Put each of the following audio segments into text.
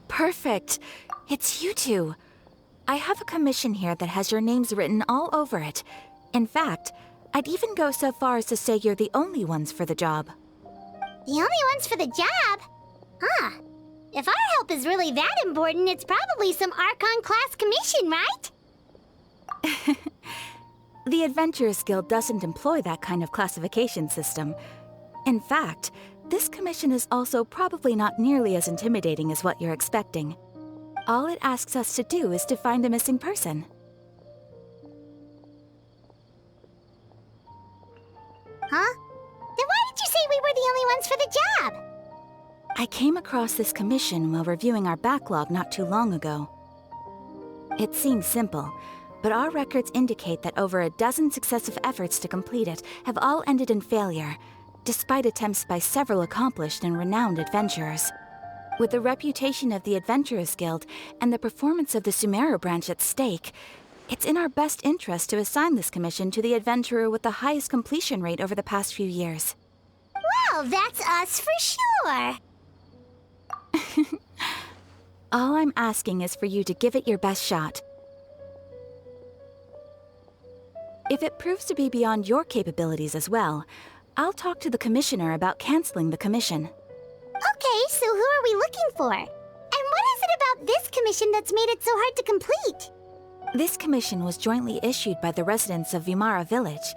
Perfect. It's you two. I have a commission here that has your names written all over it. In fact, I'd even go so far as to say you're the only ones for the job. The only ones for the job? Huh. If our help is really that important, it's probably some Archon class commission, right? The Adventurers Guild doesn't employ that kind of classification system. In fact, this commission is also probably not nearly as intimidating as what you're expecting. All it asks us to do is to find a missing person. Huh? Then why did you say we were the only ones for the job? I came across this commission while reviewing our backlog not too long ago. It seems simple, but our records indicate that over a dozen successive efforts to complete it have all ended in failure, despite attempts by several accomplished and renowned adventurers. With the reputation of the Adventurers Guild and the performance of the Sumeru branch at stake, it's in our best interest to assign this commission to the adventurer with the highest completion rate over the past few years. Well, that's us for sure. All I'm asking is for you to give it your best shot. If it proves to be beyond your capabilities as well, I'll talk to the commissioner about canceling the commission. Okay, so who are we looking for? And what is it about this commission that's made it so hard to complete? This commission was jointly issued by the residents of Vimara Village.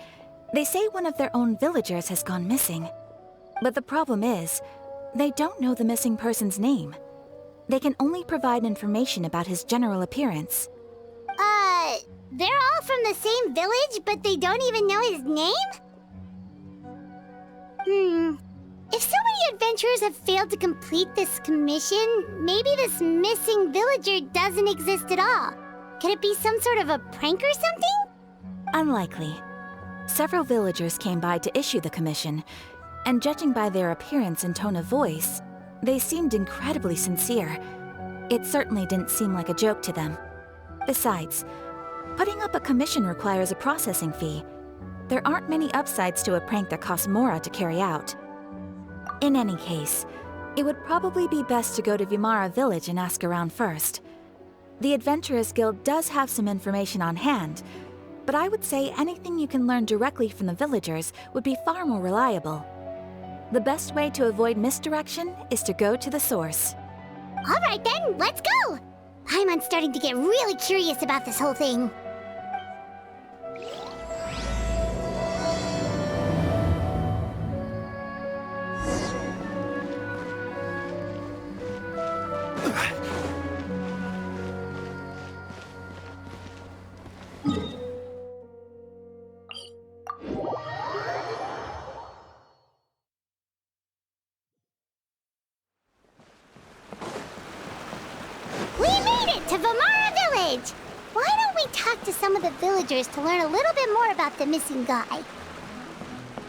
They say one of their own villagers has gone missing. But the problem is, they don't know the missing person's name. They can only provide information about his general appearance. They're all from the same village, but they don't even know his name? If so many adventurers have failed to complete this commission, maybe this missing villager doesn't exist at all. Could it be some sort of a prank or something? Unlikely. Several villagers came by to issue the commission, and judging by their appearance and tone of voice, they seemed incredibly sincere. It certainly didn't seem like a joke to them. Besides, putting up a commission requires a processing fee. There aren't many upsides to a prank that costs Mora to carry out. In any case, it would probably be best to go to Vimara Village and ask around first. The Adventurers Guild does have some information on hand, but I would say anything you can learn directly from the villagers would be far more reliable. The best way to avoid misdirection is to go to the source. All right then, let's go! I'm starting to get really curious about this whole thing. To Vimara Village! Why don't we talk to some of the villagers to learn a little bit more about the missing guy?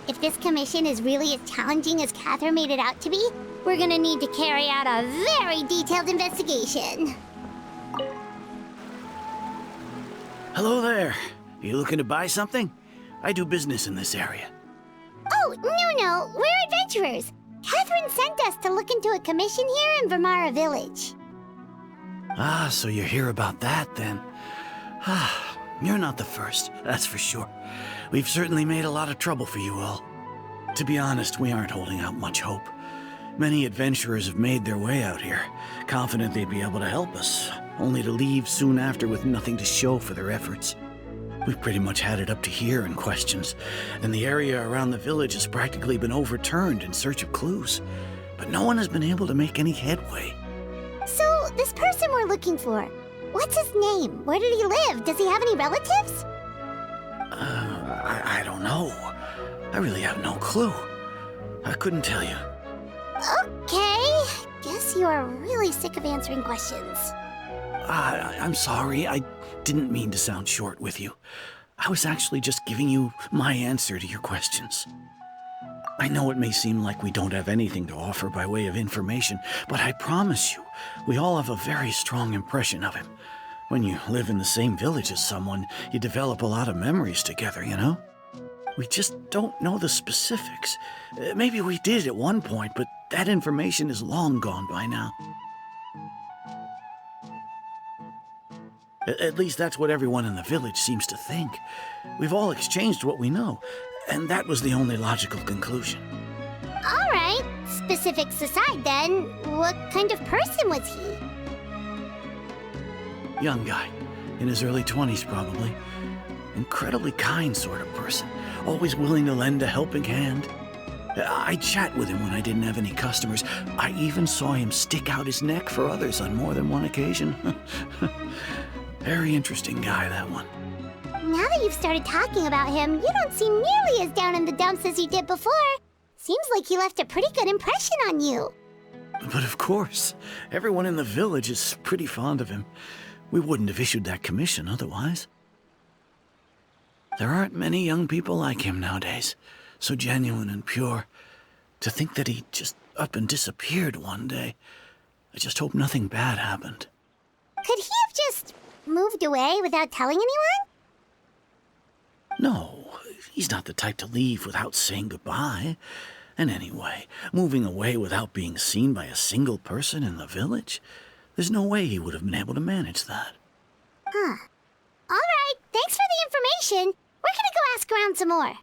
If this commission is really as challenging as Catherine made it out to be, we're gonna need to carry out a very detailed investigation. Hello there. You looking to buy something? I do business in this area. Oh, no, we're adventurers. Catherine sent us to look into a commission here in Vimara Village. Ah, so you're here about that, then. Ah, you're not the first, that's for sure. We've certainly made a lot of trouble for you all. To be honest, we aren't holding out much hope. Many adventurers have made their way out here, confident they'd be able to help us, only to leave soon after with nothing to show for their efforts. We've pretty much had it up to here in questions, and the area around the village has practically been overturned in search of clues, but no one has been able to make any headway. So, this person we're looking for, what's his name? Where did he live? Does he have any relatives? I don't know. I really have no clue. I couldn't tell you. Okay, guess you are really sick of answering questions. I'm sorry. I didn't mean to sound short with you. I was actually just giving you my answer to your questions. I know it may seem like we don't have anything to offer by way of information, but I promise you, we all have a very strong impression of him. When you live in the same village as someone, you develop a lot of memories together, you know? We just don't know the specifics. Maybe we did at one point, but that information is long gone by now. At least that's what everyone in the village seems to think. We've all exchanged what we know, and that was the only logical conclusion. All right, specifics aside then, what kind of person was he? Young guy, in his early 20s probably. Incredibly kind sort of person, always willing to lend a helping hand. I'd chat with him when I didn't have any customers. I even saw him stick out his neck for others on more than one occasion. Very interesting guy, that one. Now that you've started talking about him, you don't seem nearly as down in the dumps as you did before. Seems like he left a pretty good impression on you. But of course, everyone in the village is pretty fond of him. We wouldn't have issued that commission otherwise. There aren't many young people like him nowadays, so genuine and pure. To think that he just up and disappeared one day. I just hope nothing bad happened. Could he have just moved away without telling anyone? No, he's not the type to leave without saying goodbye. And anyway, moving away without being seen by a single person in the village? There's no way he would have been able to manage that. Huh. All right, thanks for the information. We're gonna go ask around some more.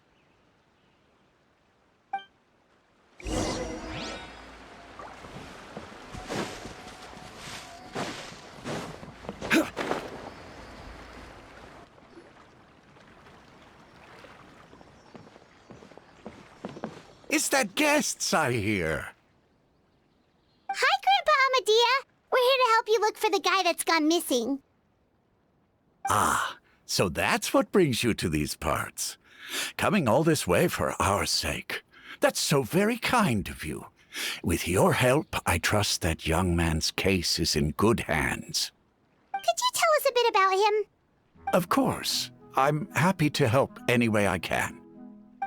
It's the guests I hear. Hi, Grandpa Amadea. We're here to help you look for the guy that's gone missing. Ah, so that's what brings you to these parts. Coming all this way for our sake. That's so very kind of you. With your help, I trust that young man's case is in good hands. Could you tell us a bit about him? Of course. I'm happy to help any way I can.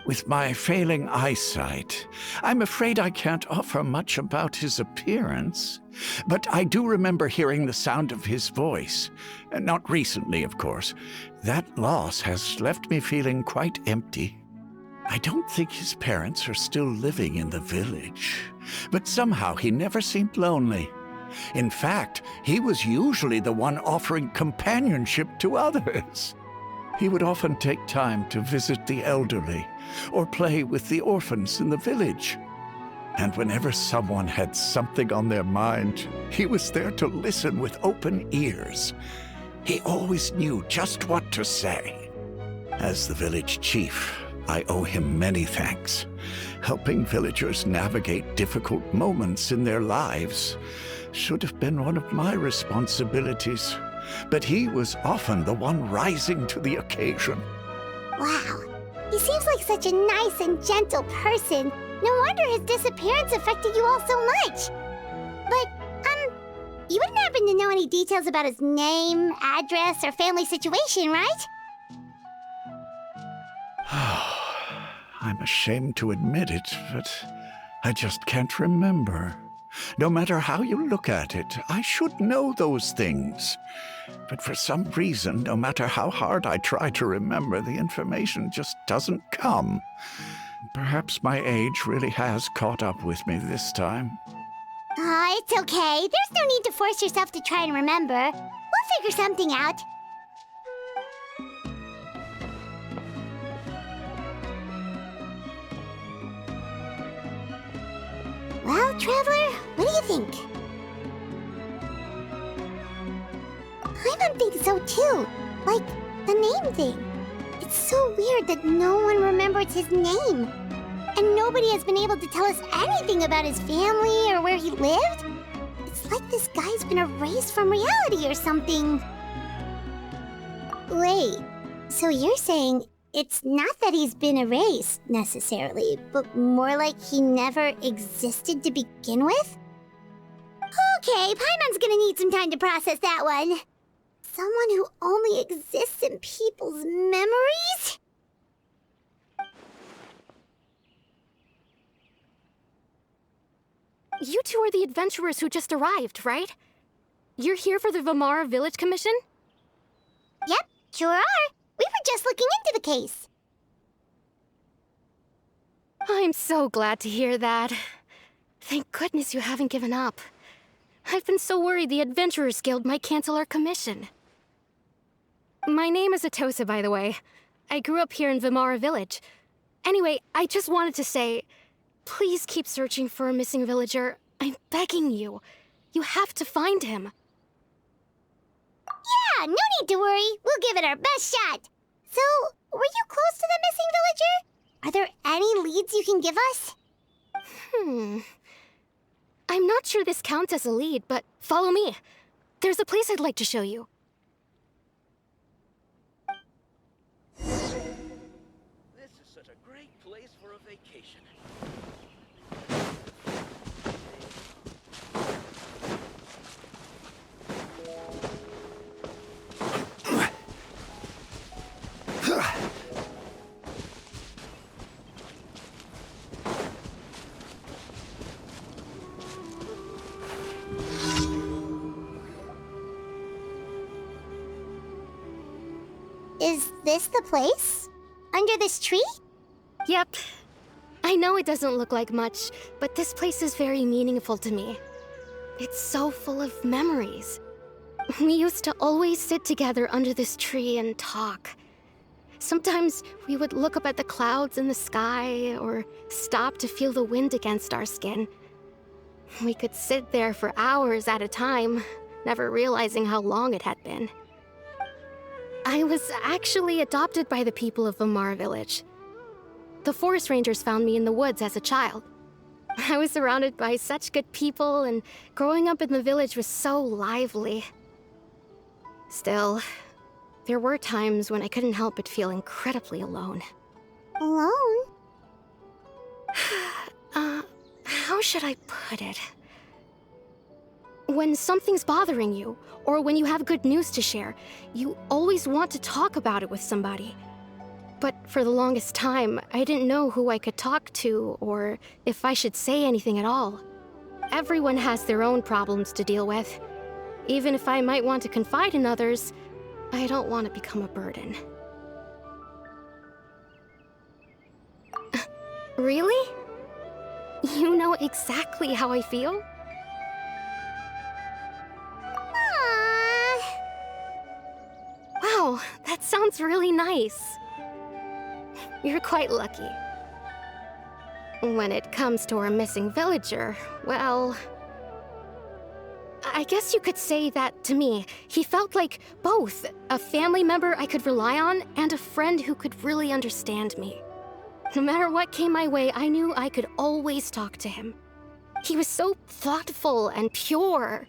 With my failing eyesight, I'm afraid I can't offer much about his appearance. But I do remember hearing the sound of his voice. Not recently, of course. That loss has left me feeling quite empty. I don't think his parents are still living in the village. But somehow he never seemed lonely. In fact, he was usually the one offering companionship to others. He would often take time to visit the elderly or play with the orphans in the village. And whenever someone had something on their mind, he was there to listen with open ears. He always knew just what to say. As the village chief, I owe him many thanks. Helping villagers navigate difficult moments in their lives should have been one of my responsibilities. But he was often the one rising to the occasion. Wow. He seems like such a nice and gentle person. No wonder his disappearance affected you all so much. But, you wouldn't happen to know any details about his name, address, or family situation, right? I'm ashamed to admit it, but I just can't remember. No matter how you look at it, I should know those things. But for some reason, no matter how hard I try to remember, the information just doesn't come. Perhaps my age really has caught up with me this time. It's okay. There's no need to force yourself to try and remember. We'll figure something out. Well, Traveler, what do you think? I don't think so, too. Like, the name thing. It's so weird that no one remembers his name. And nobody has been able to tell us anything about his family or where he lived. It's like this guy's been erased from reality or something. Wait, so you're saying it's not that he's been erased, necessarily, but more like he never existed to begin with? Okay, Paimon's gonna need some time to process that one. Someone who only exists in people's memories? You two are the adventurers who just arrived, right? You're here for the Vamara Village Commission? Yep, sure are. We were just looking into the case. I'm so glad to hear that. Thank goodness you haven't given up. I've been so worried the Adventurers Guild might cancel our commission. My name is Atosa, by the way. I grew up here in Vamara Village. Anyway, I just wanted to say, please keep searching for a missing villager. I'm begging you. You have to find him. Yeah, no need to worry. We'll give it our best shot. So, were you close to the missing villager? Are there any leads you can give us? I'm not sure this counts as a lead, but follow me. There's a place I'd like to show you. This is such a great place for a vacation. Is this the place? Under this tree? Yep. I know it doesn't look like much, but this place is very meaningful to me. It's so full of memories. We used to always sit together under this tree and talk. Sometimes we would look up at the clouds in the sky or stop to feel the wind against our skin. We could sit there for hours at a time, never realizing how long it had been. I was actually adopted by the people of Vamara Village. The forest rangers found me in the woods as a child. I was surrounded by such good people, and growing up in the village was so lively. Still, there were times when I couldn't help but feel incredibly alone. Alone? How should I put it? When something's bothering you, or when you have good news to share, you always want to talk about it with somebody. But for the longest time, I didn't know who I could talk to, or if I should say anything at all. Everyone has their own problems to deal with. Even if I might want to confide in others, I don't want to become a burden. Really? You know exactly how I feel? Aww. Wow, that sounds really nice. You're quite lucky. When it comes to our missing villager, well, I guess you could say that to me. He felt like both a family member I could rely on and a friend who could really understand me. No matter what came my way, I knew I could always talk to him. He was so thoughtful and pure,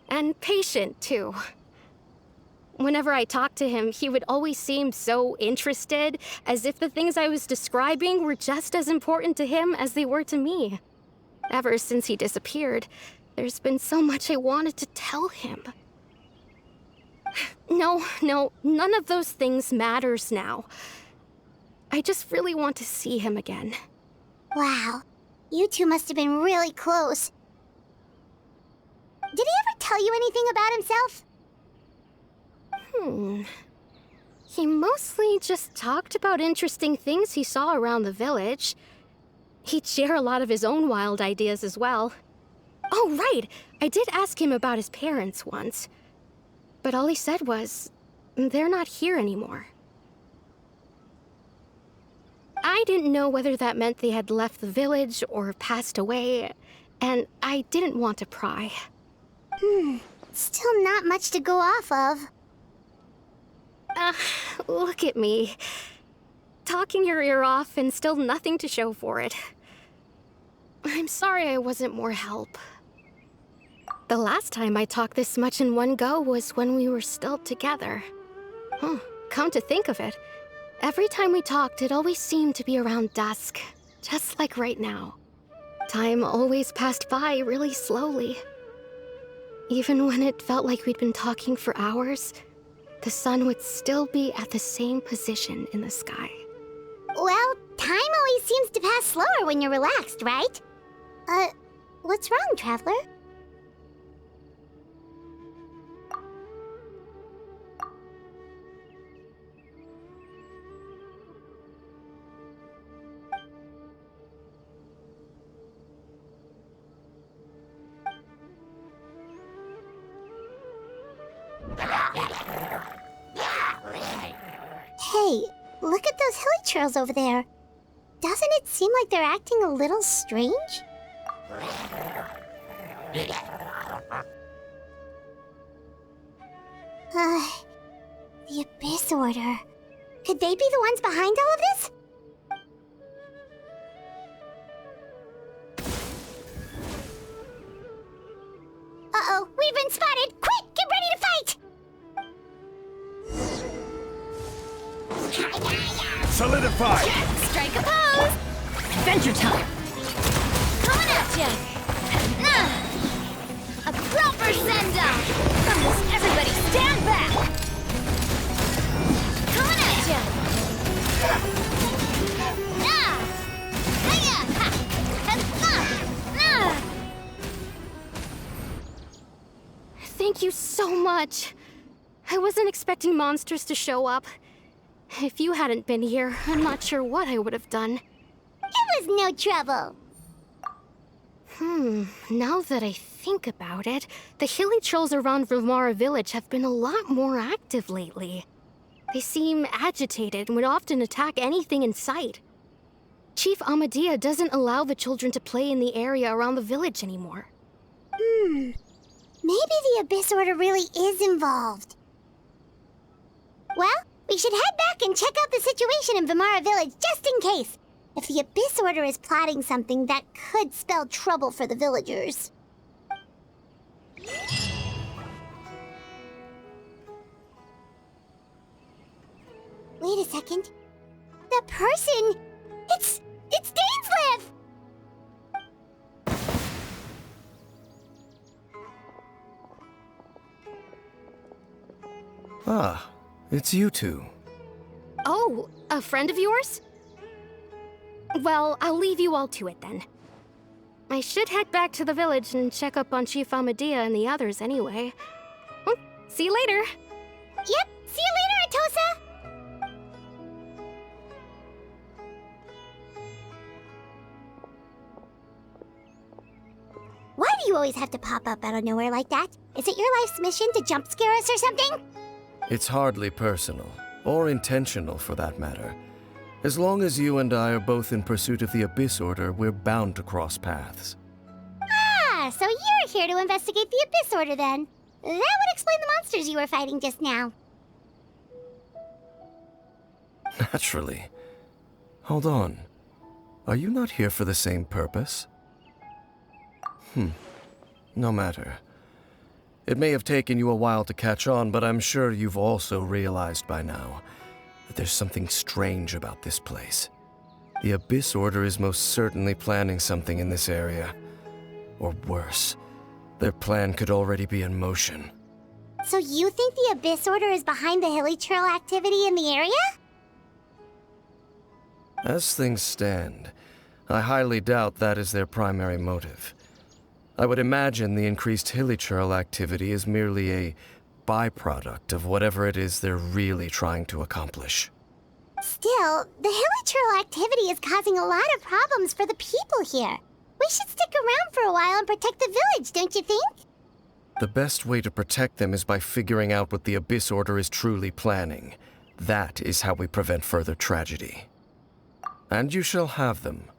and patient too. Whenever I talked to him, he would always seem so interested, as if the things I was describing were just as important to him as they were to me. Ever since he disappeared, there's been so much I wanted to tell him. No, none of those things matters now. I just really want to see him again. Wow. You two must have been really close. Did he ever tell you anything about himself? He mostly just talked about interesting things he saw around the village. He'd share a lot of his own wild ideas as well. Oh, right! I did ask him about his parents once. But all he said was, they're not here anymore. I didn't know whether that meant they had left the village or passed away, and I didn't want to pry. Still not much to go off of. Look at me. Talking your ear off and still nothing to show for it. I'm sorry I wasn't more help. The last time I talked this much in one go was when we were still together. Come to think of it, every time we talked, it always seemed to be around dusk, just like right now. Time always passed by really slowly. Even when it felt like we'd been talking for hours, the sun would still be at the same position in the sky. Well, time always seems to pass slower when you're relaxed, right? What's wrong, Traveler? Hey, look at those hilichurls over there. Doesn't it seem like they're acting a little strange? The Abyss Order. Could they be the ones behind all of this? Uh-oh, we've been spotted! Quick, get ready to fight! Solidify! Strike a pose! Adventure time! Coming at ya! A proper send-down! Everybody stand back! Coming at ya! Hiya! Thank you so much. I wasn't expecting monsters to show up. If you hadn't been here, I'm not sure what I would have done. It was no trouble. Now that I think about it, the hilichurls around Vimara village have been a lot more active lately. They seem agitated and would often attack anything in sight. Chief Amadea doesn't allow the children to play in the area around the village anymore. Maybe the Abyss Order really is involved. Well, we should head back and check out the situation in Vimara village just in case. If the Abyss Order is plotting something that could spell trouble for the villagers. Wait a second. That person... It's Dainsleif! Ah, it's you two. Oh, a friend of yours? Well, I'll leave you all to it then. I should head back to the village and check up on Chief Amadea and the others anyway. See you later. Yep, see you later, Atosa! Why do you always have to pop up out of nowhere like that? Is it your life's mission to jump scare us or something? It's hardly personal, or intentional for that matter. As long as you and I are both in pursuit of the Abyss Order, we're bound to cross paths. Ah, so you're here to investigate the Abyss Order then. That would explain the monsters you were fighting just now. Naturally. Hold on. Are you not here for the same purpose? No matter. It may have taken you a while to catch on, but I'm sure you've also realized by now that there's something strange about this place. The Abyss Order is most certainly planning something in this area. Or worse, their plan could already be in motion. So you think the Abyss Order is behind the hilichurl activity in the area? As things stand, I highly doubt that is their primary motive. I would imagine the increased hilichurl activity is merely a byproduct of whatever it is they're really trying to accomplish. Still, the hilichurl activity is causing a lot of problems for the people here. We should stick around for a while and protect the village, don't you think? The best way to protect them is by figuring out what the Abyss Order is truly planning. That is how we prevent further tragedy. And you shall have them.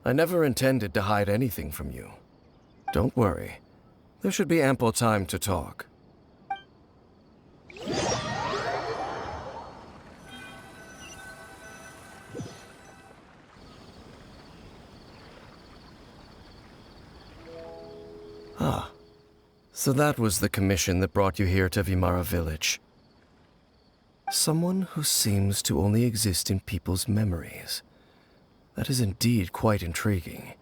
I never intended to hide anything from you. Don't worry. There should be ample time to talk. Ah, so that was the commission that brought you here to Vimara village. Someone who seems to only exist in people's memories. That is indeed quite intriguing.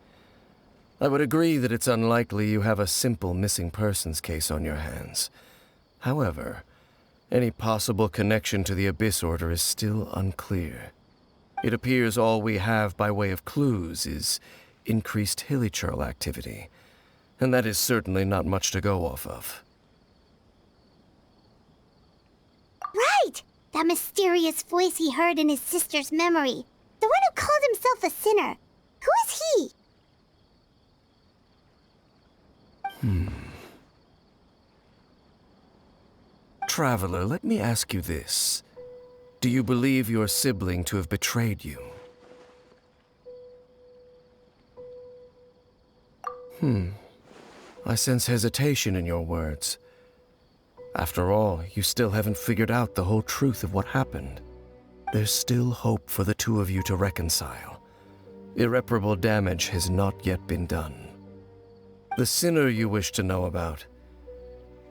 I would agree that it's unlikely you have a simple missing persons case on your hands. However, any possible connection to the Abyss Order is still unclear. It appears all we have by way of clues is increased hilichurl activity, and that is certainly not much to go off of. Right! That mysterious voice he heard in his sister's memory. The one who called himself a sinner. Who is he? Traveler, let me ask you this. Do you believe your sibling to have betrayed you? I sense hesitation in your words. After all, you still haven't figured out the whole truth of what happened. There's still hope for the two of you to reconcile. Irreparable damage has not yet been done. The sinner you wish to know about,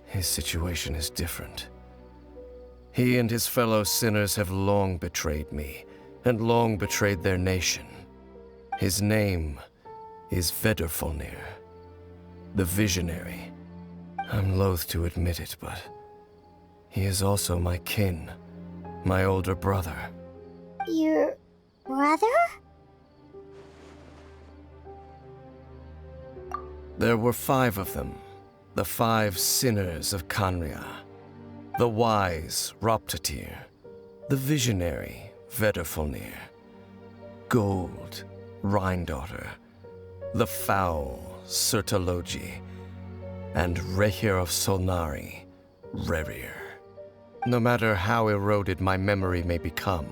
his situation is different. He and his fellow sinners have long betrayed me, and long betrayed their nation. His name is Vedrfolnir, the Visionary. I'm loath to admit it, but he is also my kin, my older brother. Your brother? There were 5 of them, the 5 sinners of Khaenri'ah. The wise Roptatyr, the visionary Vedrfolnir, Gold Rhine-daughter, the foul Sertologi, and Rehir of Solnari, Rerir. No matter how eroded my memory may become,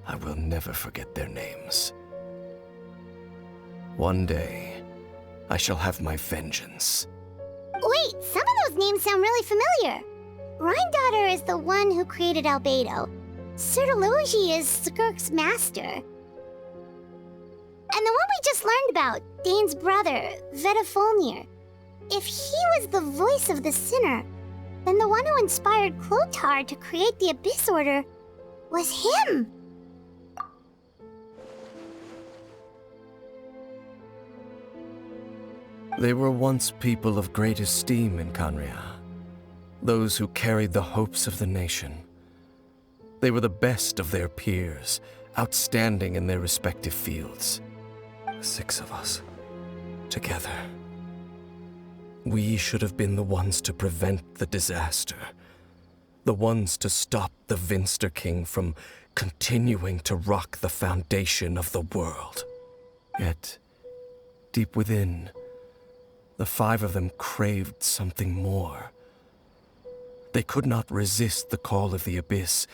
I will never forget their names. One day, I shall have my vengeance. Wait, some of those names sound really familiar. Rhine-daughter is the one who created Albedo. Sertologi is Skirk's master. And the one we just learned about, Dane's brother, Vedrfolnir. If he was the voice of the sinner, then the one who inspired Clothar to create the Abyss Order was him. They were once people of great esteem in Khaenri'ah. Those who carried the hopes of the nation. They were the best of their peers, outstanding in their respective fields. 6 of us, together. We should have been the ones to prevent the disaster. The ones to stop the Vinster King from continuing to rock the foundation of the world. Yet, deep within, the 5 of them craved something more. They could not resist the call of the Abyss,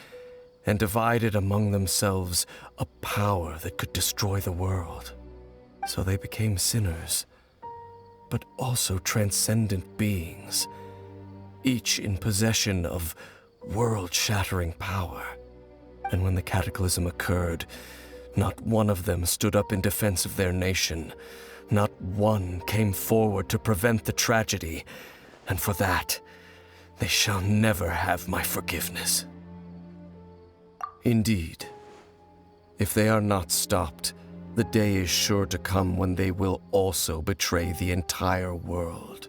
and divided among themselves a power that could destroy the world. So they became sinners, but also transcendent beings, each in possession of world-shattering power. And when the cataclysm occurred, not one of them stood up in defense of their nation. Not one came forward to prevent the tragedy, and for that, they shall never have my forgiveness. Indeed, if they are not stopped, the day is sure to come when they will also betray the entire world.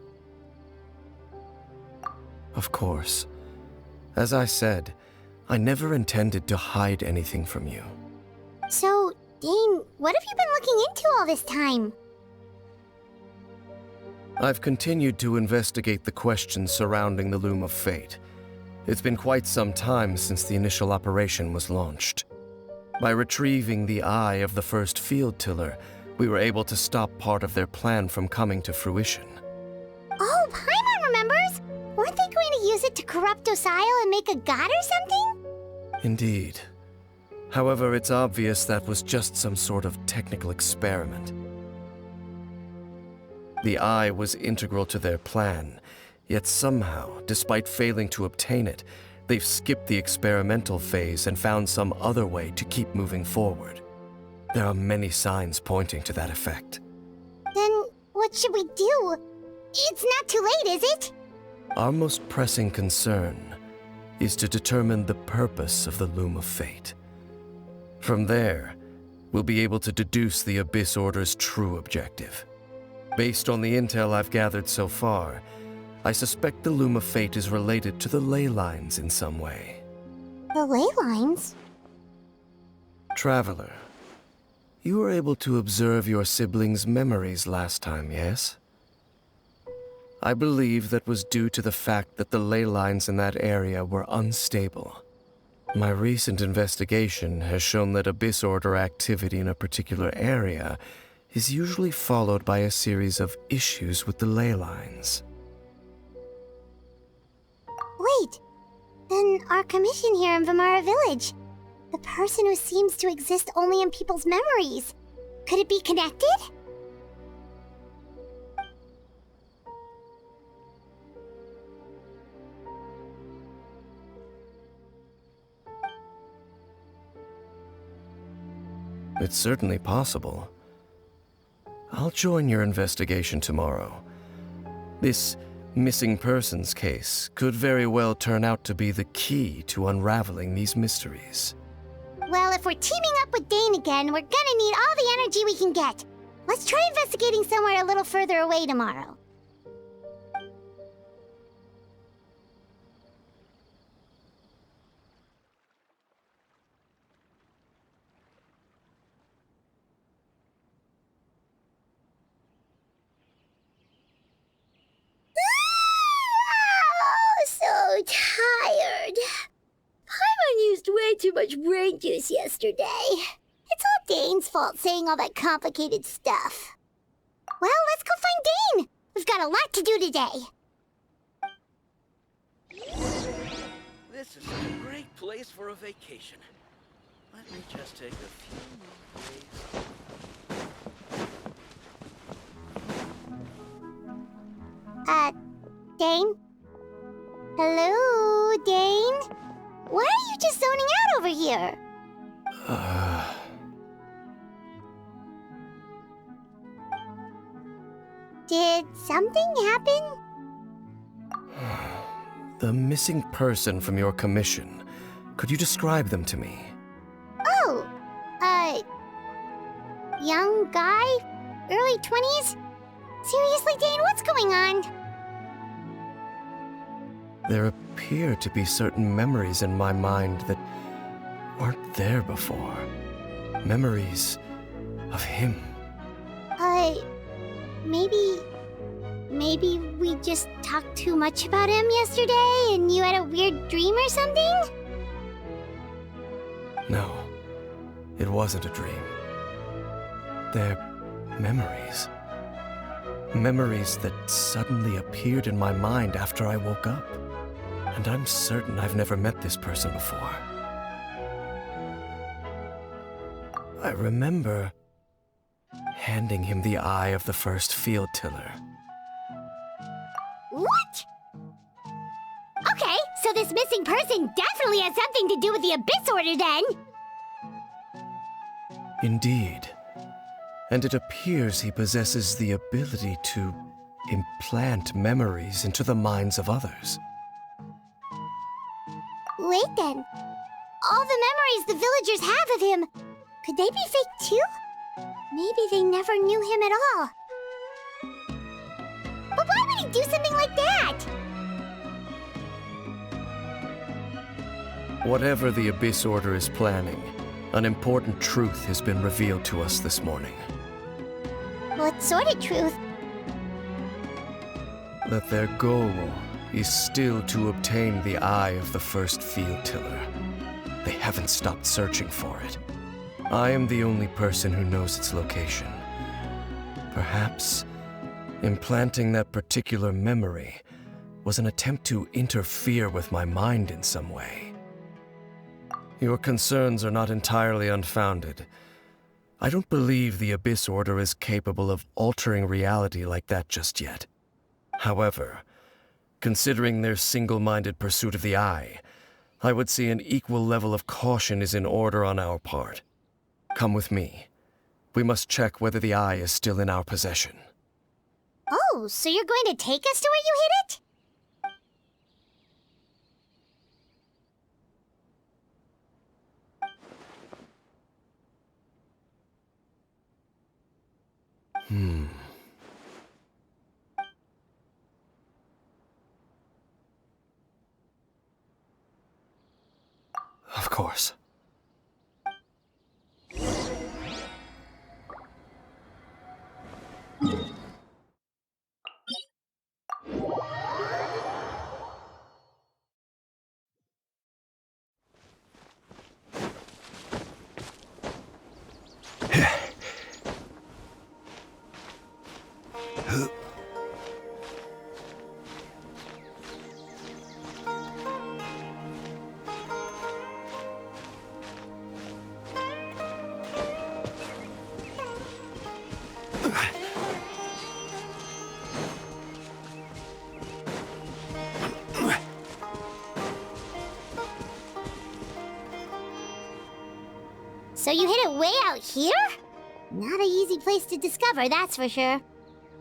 Of course, as I said, I never intended to hide anything from you. So, Dane, what have you been looking into all this time? I've continued to investigate the questions surrounding the Loom of Fate. It's been quite some time since the initial operation was launched. By retrieving the eye of the first field tiller, we were able to stop part of their plan from coming to fruition. Oh, Paimon remembers! Weren't they going to use it to corrupt Osial and make a god or something? Indeed. However, it's obvious that was just some sort of technical experiment. The eye was integral to their plan, yet somehow, despite failing to obtain it, they've skipped the experimental phase and found some other way to keep moving forward. There are many signs pointing to that effect. Then what should we do? It's not too late, is it? Our most pressing concern is to determine the purpose of the Loom of Fate. From there, we'll be able to deduce the Abyss Order's true objective. Based on the intel I've gathered so far, I suspect the Loom of Fate is related to the ley lines in some way. The ley lines? Traveler, you were able to observe your siblings' memories last time, yes? I believe that was due to the fact that the ley lines in that area were unstable. My recent investigation has shown that Abyss Order activity in a particular area is usually followed by a series of issues with the ley lines. Wait, then our commission here in Vamara Village, the person who seems to exist only in people's memories, could it be connected? It's certainly possible. I'll join your investigation tomorrow. This missing persons case could very well turn out to be the key to unraveling these mysteries. Well, if we're teaming up with Dane again, we're gonna need all the energy we can get. Let's try investigating somewhere a little further away tomorrow. So tired. Paimon used way too much brain juice yesterday. It's all Dane's fault saying all that complicated stuff. Well, let's go find Dane. We've got a lot to do today. This is such a great place for a vacation. Let me just take a few more days. Dane? Hello, Dane? Why are you just zoning out over here? Did something happen? The missing person from your commission. Could you describe them to me? Oh, young guy? Early 20s? Seriously, Dane, what's going on? There appear to be certain memories in my mind that weren't there before. Memories of him. Maybe we just talked too much about him yesterday and you had a weird dream or something? No, it wasn't a dream. They're memories. Memories that suddenly appeared in my mind after I woke up. And I'm certain I've never met this person before. I remember handing him the eye of the first field tiller. What? Okay, so this missing person definitely has something to do with the Abyss Order then! Indeed. And it appears he possesses the ability to implant memories into the minds of others. Wait then. All the memories the villagers have of him, could they be fake too? Maybe they never knew him at all. But why would he do something like that? Whatever the Abyss Order is planning, an important truth has been revealed to us this morning. What sort of truth? That their goal is still to obtain the eye of the first field tiller. They haven't stopped searching for it. I am the only person who knows its location. Perhaps implanting that particular memory was an attempt to interfere with my mind in some way. Your concerns are not entirely unfounded. I don't believe the Abyss Order is capable of altering reality like that just yet. However, considering their single-minded pursuit of the eye, I would say an equal level of caution is in order on our part. Come with me. We must check whether the eye is still in our possession. Oh, so you're going to take us to where you hid it? course. So you hid it way out here? Not an easy place to discover, that's for sure.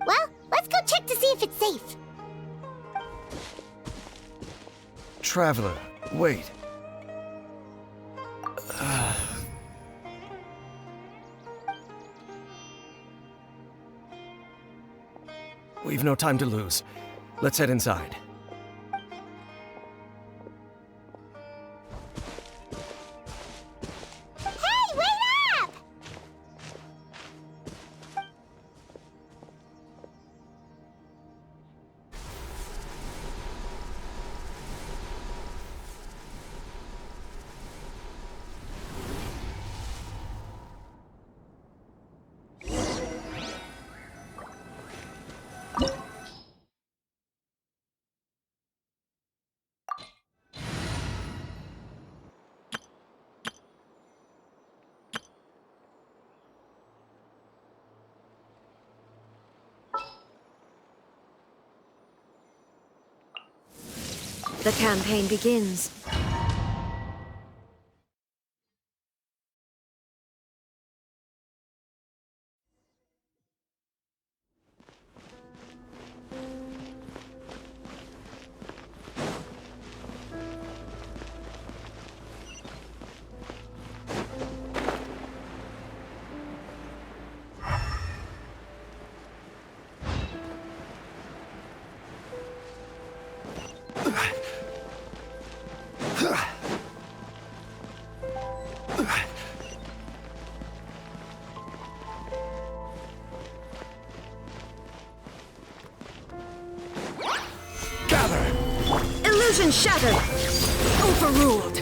Well, let's go check to see if it's safe. Traveler, wait. We've no time to lose. Let's head inside. Hey, wait up! The campaign begins. Illusion shattered! Overruled!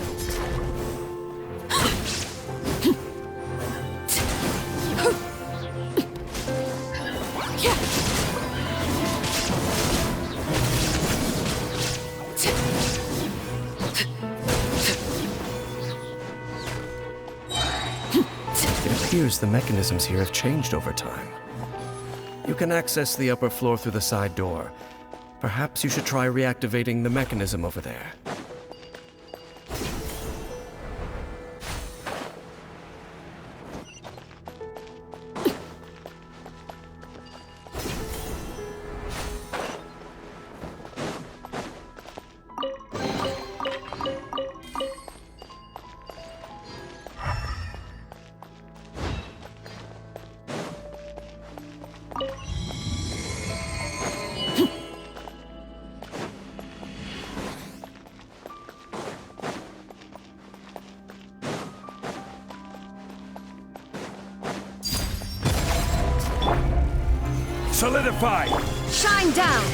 It appears the mechanisms here have changed over time. You can access the upper floor through the side door. Perhaps you should try reactivating the mechanism over there. Solidify! Shine down!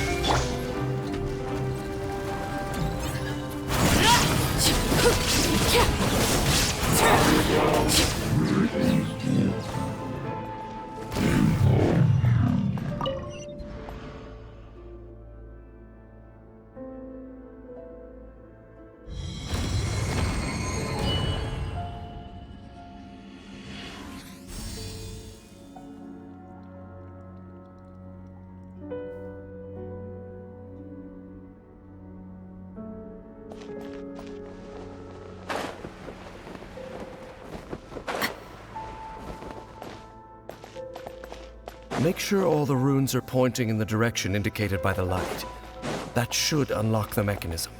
Make sure all the runes are pointing in the direction indicated by the light. That should unlock the mechanism.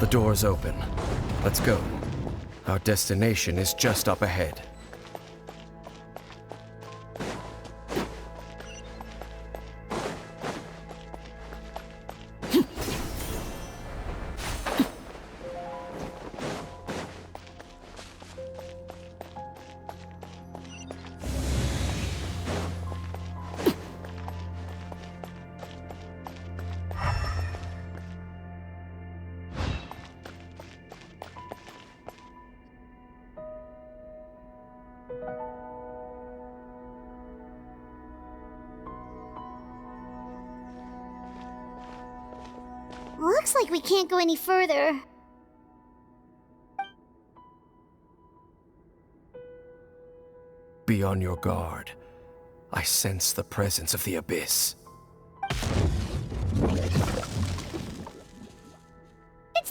The door's open. Let's go. Our destination is just up ahead. Looks like we can't go any further. Be on your guard. I sense the presence of the Abyss. It's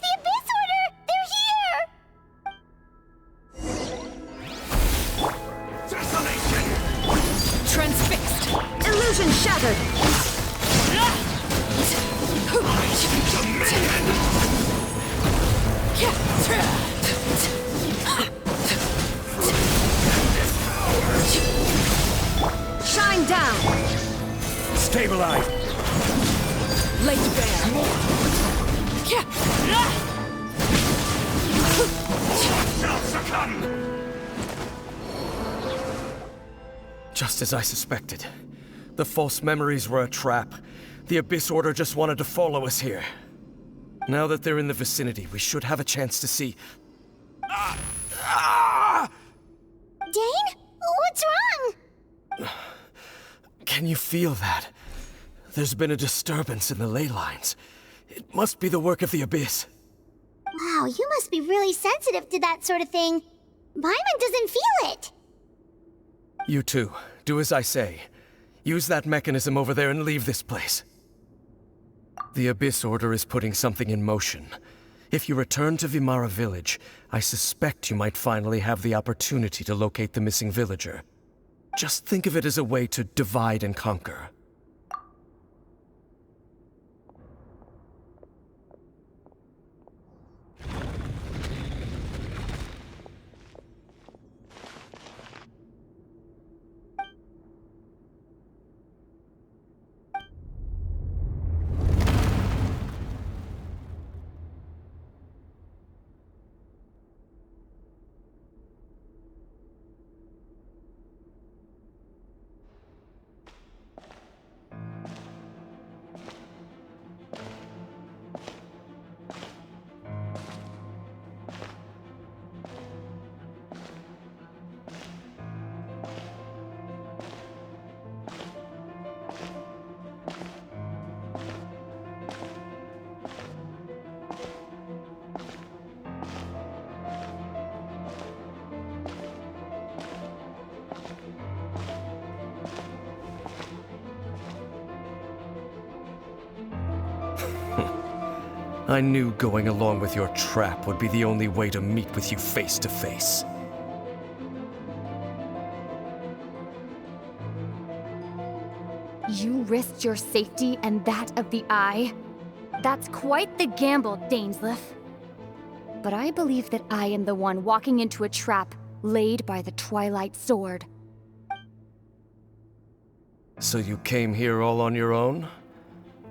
the Abyss Order! They're here! Transfixed! Illusion shattered! Shine down! Stabilize! Lay bare! Just as I suspected. The false memories were a trap. The Abyss Order just wanted to follow us here. Now that they're in the vicinity, we should have a chance to see... Dane? What's wrong? Can you feel that? There's been a disturbance in the ley lines. It must be the work of the Abyss. Wow, you must be really sensitive to that sort of thing. Paimon doesn't feel it. You too. Do as I say. Use that mechanism over there and leave this place. The Abyss Order is putting something in motion. If you return to Vimara Village, I suspect you might finally have the opportunity to locate the missing villager. Just think of it as a way to divide and conquer. I knew going along with your trap would be the only way to meet with you face to face. You risked your safety and that of the Eye? That's quite the gamble, Dainsleif. But I believe that I am the one walking into a trap laid by the Twilight Sword. So you came here all on your own?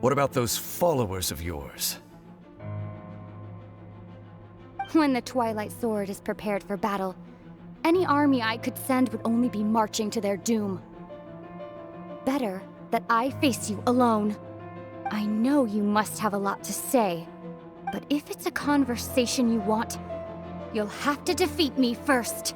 What about those followers of yours? When the Twilight Sword is prepared for battle, any army I could send would only be marching to their doom. Better that I face you alone. I know you must have a lot to say, but if it's a conversation you want, you'll have to defeat me first.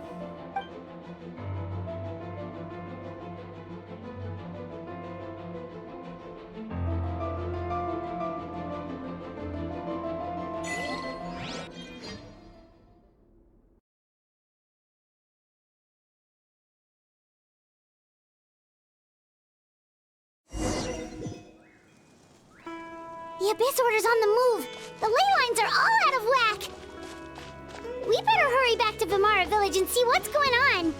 The Abyss Order's on the move. The ley lines are all out of whack. We better hurry back to Vimara Village and see what's going on.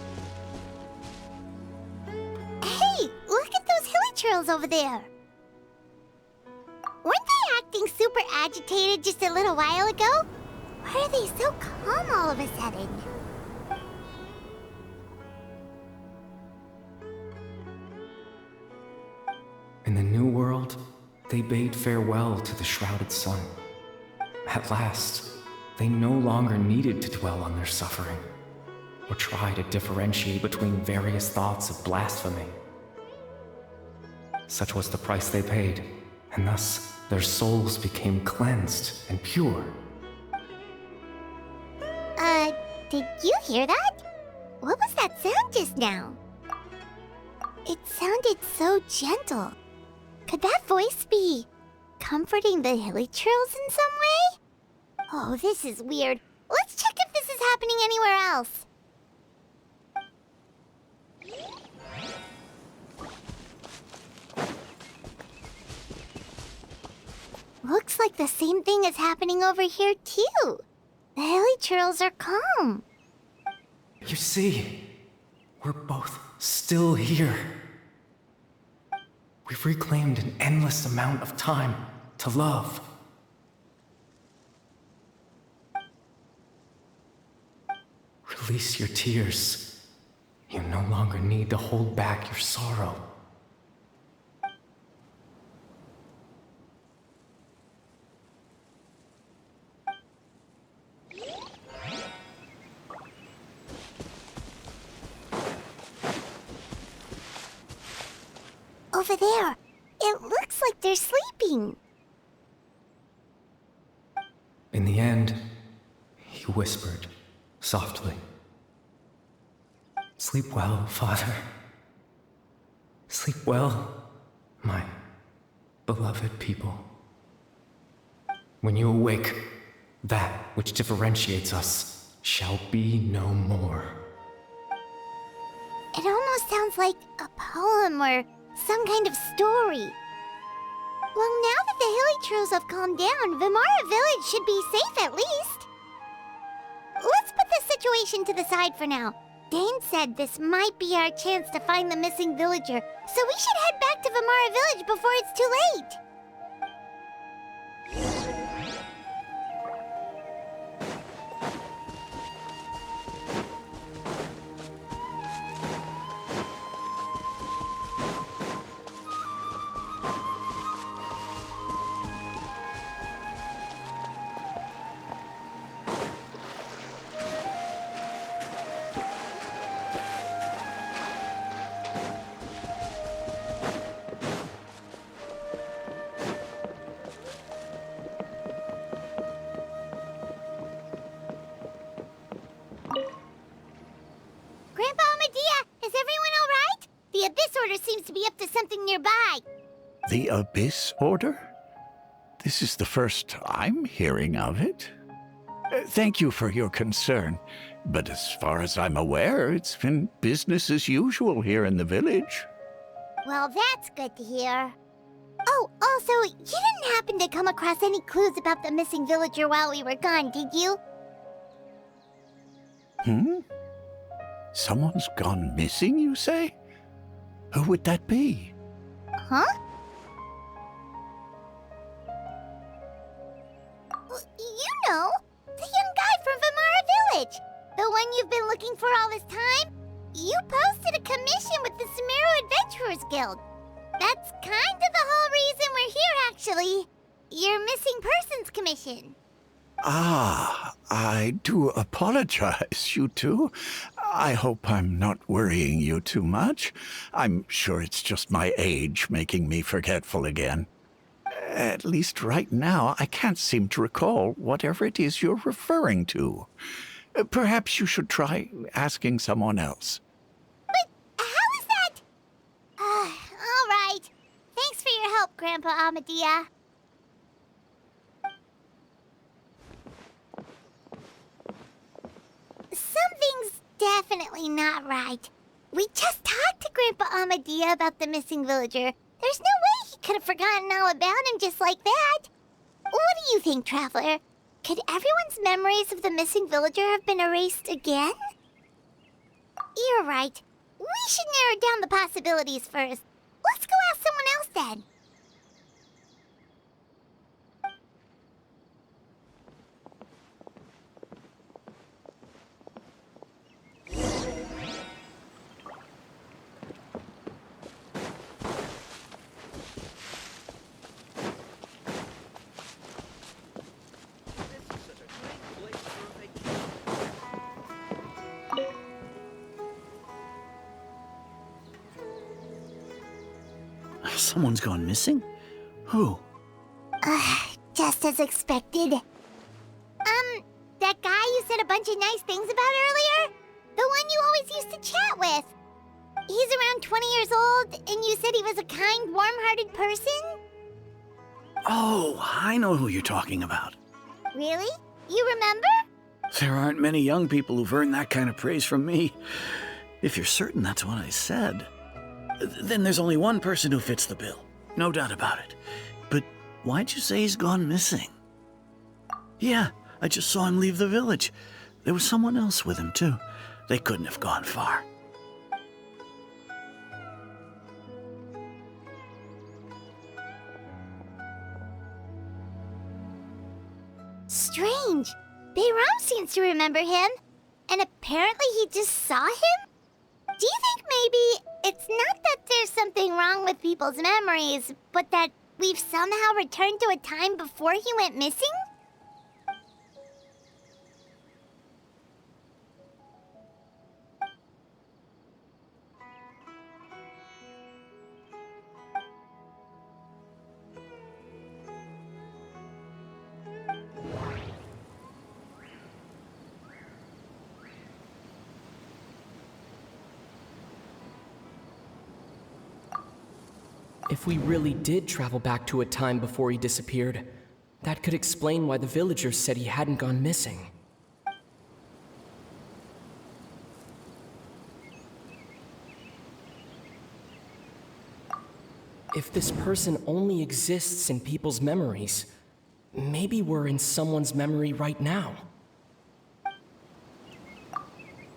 Hey, look at those hilly churls over there. Weren't they acting super agitated just a little while ago? Why are they so calm all of a sudden? In the new world, they bade farewell to the shrouded sun. At last, they no longer needed to dwell on their suffering, or try to differentiate between various thoughts of blasphemy. Such was the price they paid, and thus their souls became cleansed and pure. Did you hear that? What was that sound just now? It sounded so gentle. Could that voice be comforting the hilichurls in some way? Oh, this is weird. Let's check if this is happening anywhere else. Looks like the same thing is happening over here, too. The hilichurls are calm. You see, we're both still here. We've reclaimed an endless amount of time to love. Release your tears. You no longer need to hold back your sorrow. Over there. It looks like they're sleeping. In the end, he whispered softly. Sleep well, Father. Sleep well, my beloved people. When you awake, that which differentiates us shall be no more. It almost sounds like a poem or some kind of story. Well, now that the hilichurls have calmed down, Vimara Village should be safe at least. Let's put this situation to the side for now. Dane said this might be our chance to find the missing villager, so we should head back to Vimara Village before it's too late. Grandpa Medea, is everyone all right? The Abyss Order seems to be up to something nearby. The Abyss Order? This is the first I'm hearing of it. Thank you for your concern, but as far as I'm aware, it's been business as usual here in the village. Well, that's good to hear. Oh, also, you didn't happen to come across any clues about the missing villager while we were gone, did you? Someone's gone missing, you say? Who would that be? Huh? You know, the young guy from Vimara Village. The one you've been looking for all this time. You posted a commission with the Sumeru Adventurers Guild. That's kind of the whole reason we're here, actually. Your missing persons commission. Ah, I do apologize, you two. I hope I'm not worrying you too much. I'm sure it's just my age making me forgetful again. At least right now, I can't seem to recall whatever it is you're referring to. Perhaps you should try asking someone else. But how is that? All right. Thanks for your help, Grandpa Amadea. Something's definitely not right. We just talked to Grandpa Amadea about the missing villager. There's no way he could have forgotten all about him just like that. What do you think, Traveler? Could everyone's memories of the missing villager have been erased again? You're right. We should narrow down the possibilities first. Let's go ask someone else then. Someone's gone missing? Who? Just as expected. That guy you said a bunch of nice things about earlier? The one you always used to chat with. He's around 20 years old, and you said he was a kind, warm-hearted person? Oh, I know who you're talking about. Really? You remember? There aren't many young people who've earned that kind of praise from me. If you're certain that's what I said, then there's only one person who fits the bill. No doubt about it. But why'd you say he's gone missing? Yeah, I just saw him leave the village. There was someone else with him, too. They couldn't have gone far. Strange. Bayram seems to remember him. And apparently he just saw him? Do you think maybe it's not that there's something wrong with people's memories, but that we've somehow returned to a time before he went missing? If we really did travel back to a time before he disappeared, that could explain why the villagers said he hadn't gone missing. If this person only exists in people's memories, maybe we're in someone's memory right now.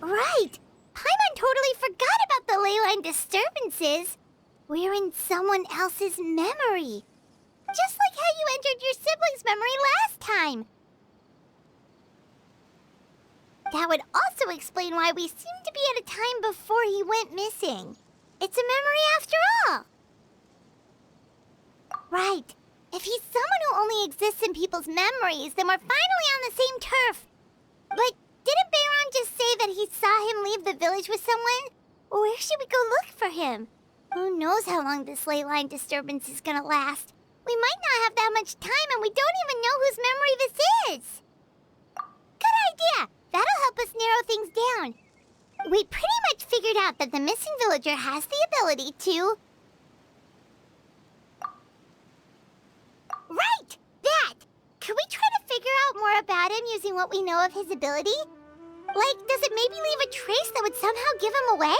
Right! Paimon totally forgot about the ley line disturbances. We're in someone else's memory. Just like how you entered your sibling's memory last time. That would also explain why we seem to be at a time before he went missing. It's a memory after all. Right. If he's someone who only exists in people's memories, then we're finally on the same turf. But didn't Bayron just say that he saw him leave the village with someone? Where should we go look for him? Who knows how long this ley line disturbance is gonna last? We might not have that much time, and we don't even know whose memory this is. Good idea! That'll help us narrow things down. We pretty much figured out that the missing villager has the ability to... Right! That! Could we try to figure out more about him using what we know of his ability? Like, does it maybe leave a trace that would somehow give him away?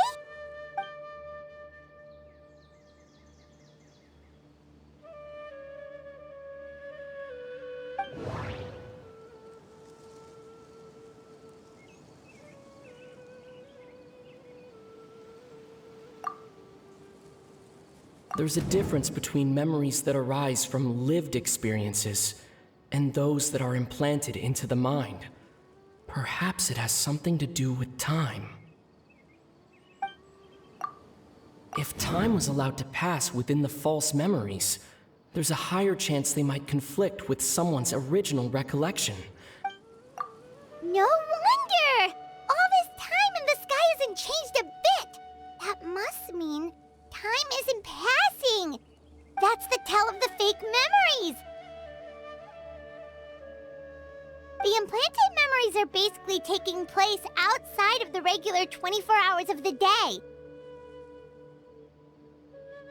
There's a difference between memories that arise from lived experiences and those that are implanted into the mind. Perhaps it has something to do with time. If time was allowed to pass within the false memories, there's a higher chance they might conflict with someone's original recollection. No wonder! All this time and the sky hasn't changed a bit! That must mean time isn't passing! That's the tell of the fake memories! The implanted memories are basically taking place outside of the regular 24 hours of the day.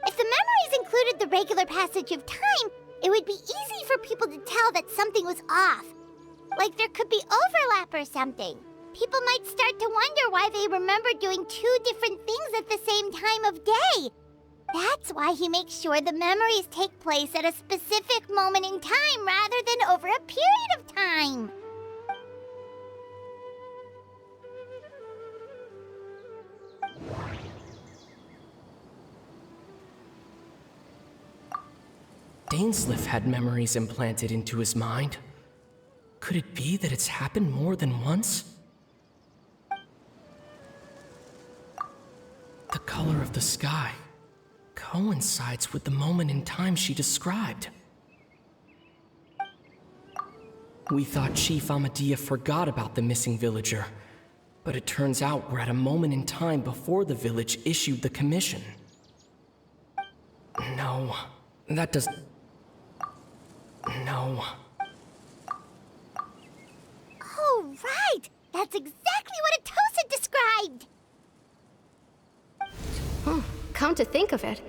If the memories included the regular passage of time, it would be easy for people to tell that something was off. Like there could be overlap or something. People might start to wonder why they remember doing two different things at the same time of day. That's why he makes sure the memories take place at a specific moment in time rather than over a period of time. Dainsleif had memories implanted into his mind. Could it be that it's happened more than once? The color of the sky coincides with the moment in time she described. We thought Chief Amadea forgot about the missing villager, but it turns out we're at a moment in time before the village issued the commission. No, that does... No. Oh, right! That's exactly what Atosa described! Come to think of it,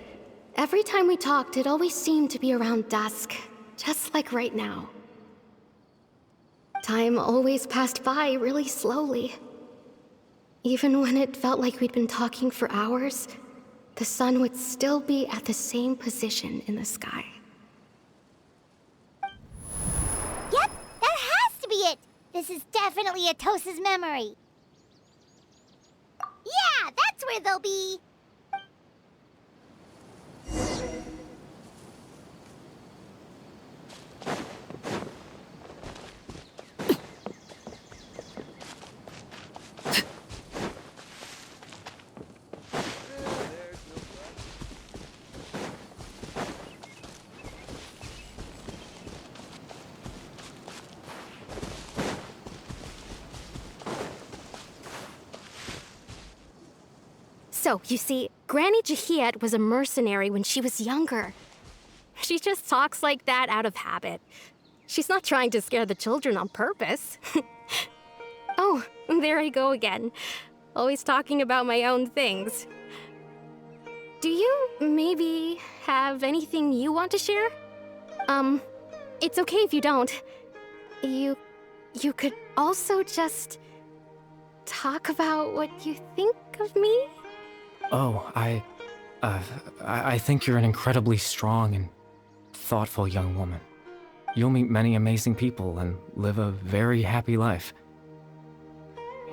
every time we talked, it always seemed to be around dusk, just like right now. Time always passed by really slowly. Even when it felt like we'd been talking for hours, the sun would still be at the same position in the sky. Yep, that has to be it! This is definitely Atosa's memory. Yeah, that's where they'll be! So, you see, Granny Jahiet was a mercenary when she was younger. She just talks like that out of habit. She's not trying to scare the children on purpose. Oh, there I go again. Always talking about my own things. Do you maybe have anything you want to share? It's okay if you don't. You could also just talk about what you think of me? Oh, I think you're an incredibly strong and thoughtful young woman. You'll meet many amazing people and live a very happy life.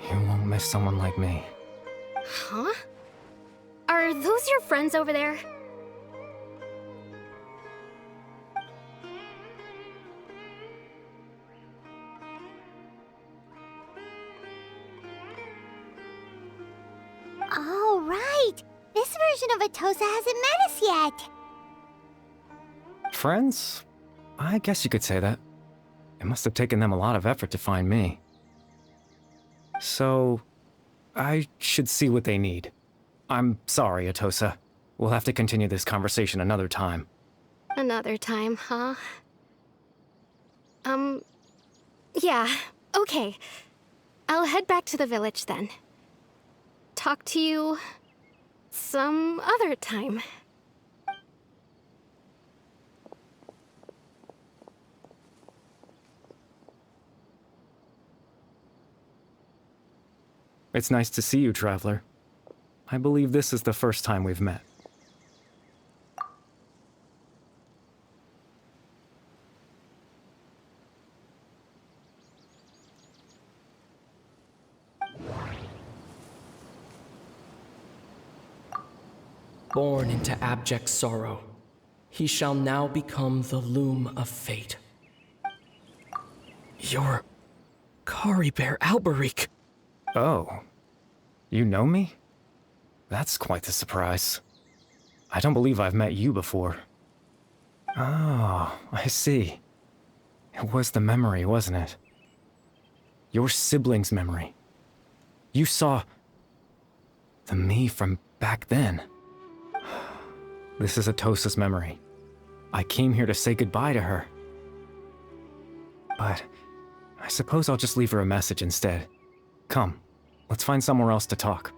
You won't miss someone like me. Huh? Are those your friends over there? Oh, right! This version of Atosa hasn't met us yet! Friends? I guess you could say that. It must have taken them a lot of effort to find me. So, I should see what they need. I'm sorry, Atosa. We'll have to continue this conversation another time. Another time, huh? Yeah, okay. I'll head back to the village then. Talk to you some other time. It's nice to see you, Traveler. I believe this is the first time we've met. Born into abject sorrow, he shall now become the loom of fate. You're Kari Bear Alberich. Oh. You know me? That's quite the surprise. I don't believe I've met you before. Oh, I see. It was the memory, wasn't it? Your sibling's memory. You saw... the me from back then. This is Atosa's memory. I came here to say goodbye to her. But I suppose I'll just leave her a message instead. Come, let's find somewhere else to talk.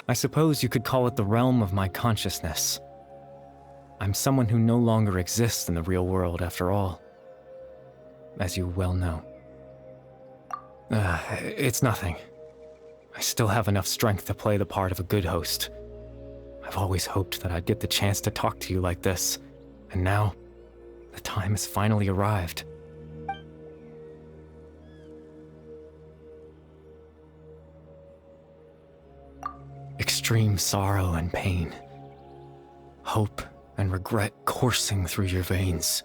I suppose you could call it the realm of my consciousness. I'm someone who no longer exists in the real world, after all, as you well know. It's nothing. I still have enough strength to play the part of a good host. I've always hoped that I'd get the chance to talk to you like this, and now, the time has finally arrived. Extreme sorrow and pain, hope and regret coursing through your veins,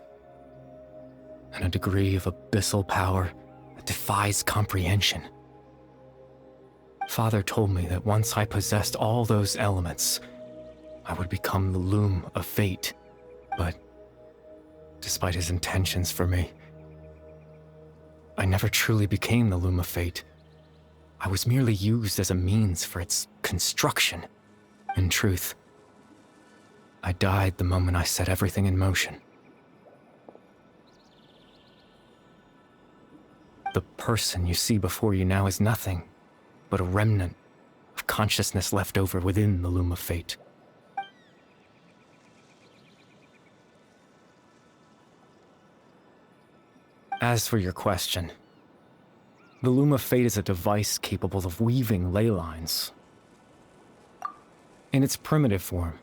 and a degree of abyssal power that defies comprehension. Father told me that once I possessed all those elements, I would become the loom of fate, but despite his intentions for me, I never truly became the loom of fate. I was merely used as a means for its construction. In truth, I died the moment I set everything in motion. The person you see before you now is nothing but a remnant of consciousness left over within the loom of fate. As for your question, the loom of fate is a device capable of weaving ley lines. In its primitive form,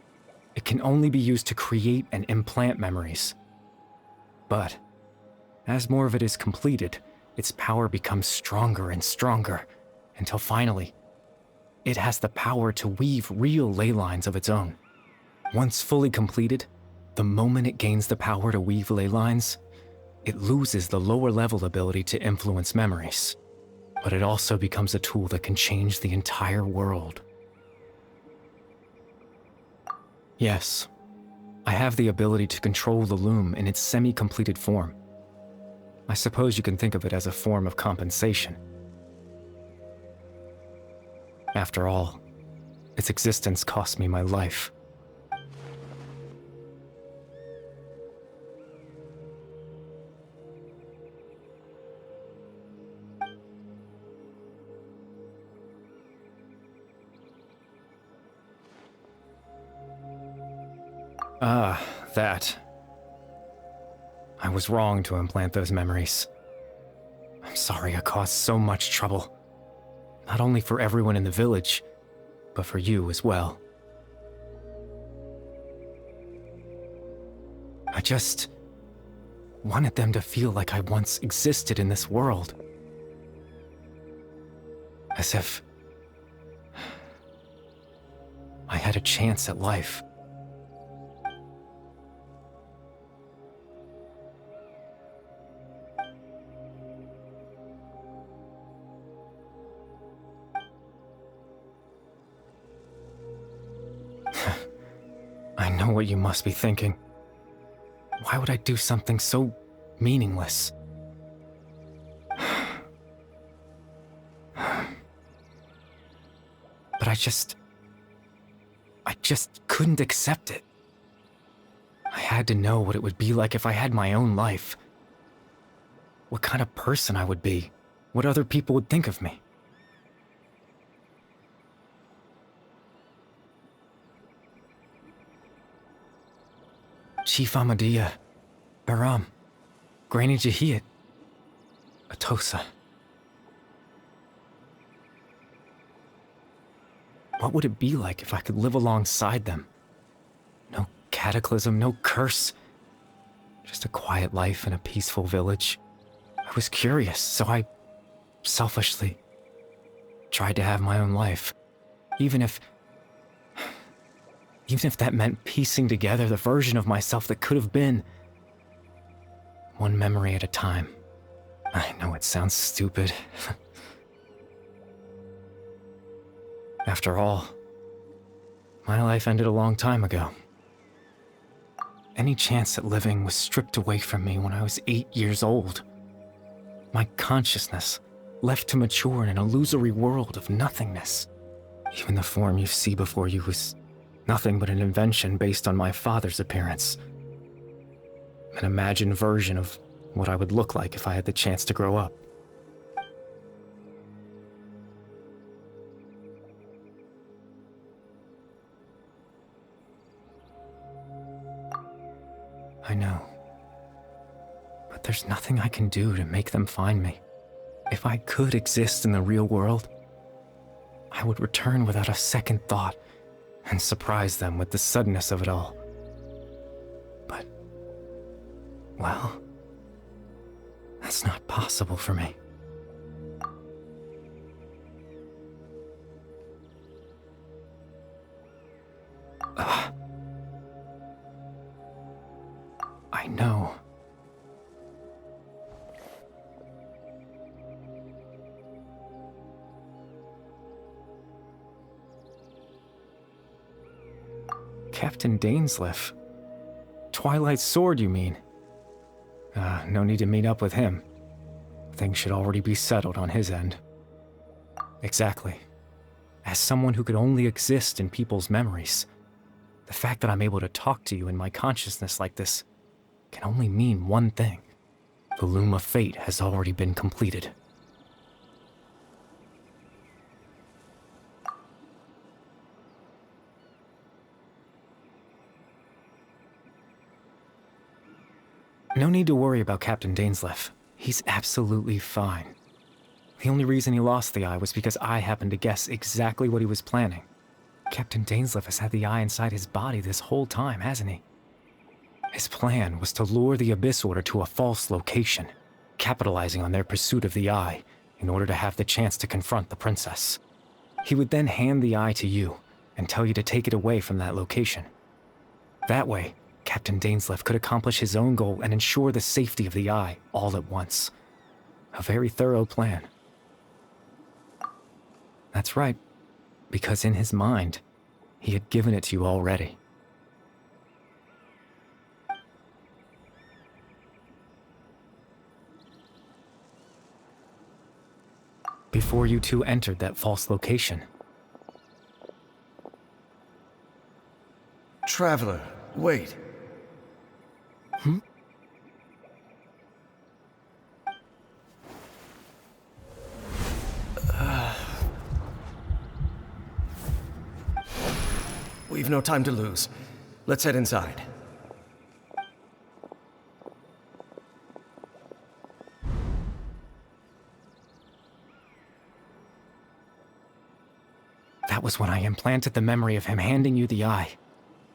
it can only be used to create and implant memories. But as more of it is completed, its power becomes stronger and stronger, until finally, it has the power to weave real ley lines of its own. Once fully completed, the moment it gains the power to weave ley lines, it loses the lower level ability to influence memories. But it also becomes a tool that can change the entire world. Yes, I have the ability to control the loom in its semi-completed form. I suppose you can think of it as a form of compensation. After all, its existence cost me my life. That. I was wrong to implant those memories. I'm sorry I caused so much trouble. Not only for everyone in the village, but for you as well. I just wanted them to feel like I once existed in this world. As if I had a chance at life. I know what you must be thinking. Why would I do something so meaningless? But I just couldn't accept it. I had to know what it would be like if I had my own life. What kind of person I would be. What other people would think of me. Chief Ahmadiyya, Baram, Granny Jahiyat, Atosa. What would it be like if I could live alongside them? No cataclysm, no curse. Just a quiet life in a peaceful village. I was curious, so I selfishly tried to have my own life. Even if that meant piecing together the version of myself that could have been. One memory at a time. I know it sounds stupid. After all, my life ended a long time ago. Any chance at living was stripped away from me when I was 8 years old. My consciousness left to mature in an illusory world of nothingness. Even the form you see before you was nothing but an invention based on my father's appearance. An imagined version of what I would look like if I had the chance to grow up. I know. But there's nothing I can do to make them find me. If I could exist in the real world, I would return without a second thought and surprise them with the suddenness of it all. But, well, that's not possible for me. I know. Captain Dainsleif. Twilight Sword, you mean? No need to meet up with him. Things should already be settled on his end. Exactly. As someone who could only exist in people's memories, the fact that I'm able to talk to you in my consciousness like this can only mean one thing. The Loom of Fate has already been completed. No need to worry about Captain Dainsleif. He's absolutely fine. The only reason he lost the eye was because I happened to guess exactly what he was planning. Captain Dainsleif has had the eye inside his body this whole time, hasn't he? His plan was to lure the Abyss Order to a false location, capitalizing on their pursuit of the eye in order to have the chance to confront the princess. He would then hand the eye to you and tell you to take it away from that location. That way, Captain Dainsleif could accomplish his own goal and ensure the safety of the eye all at once. A very thorough plan. That's right, because in his mind, he had given it to you already. Before you two entered that false location. Traveler, wait. We've no time to lose. Let's head inside. That was when I implanted the memory of him handing you the eye.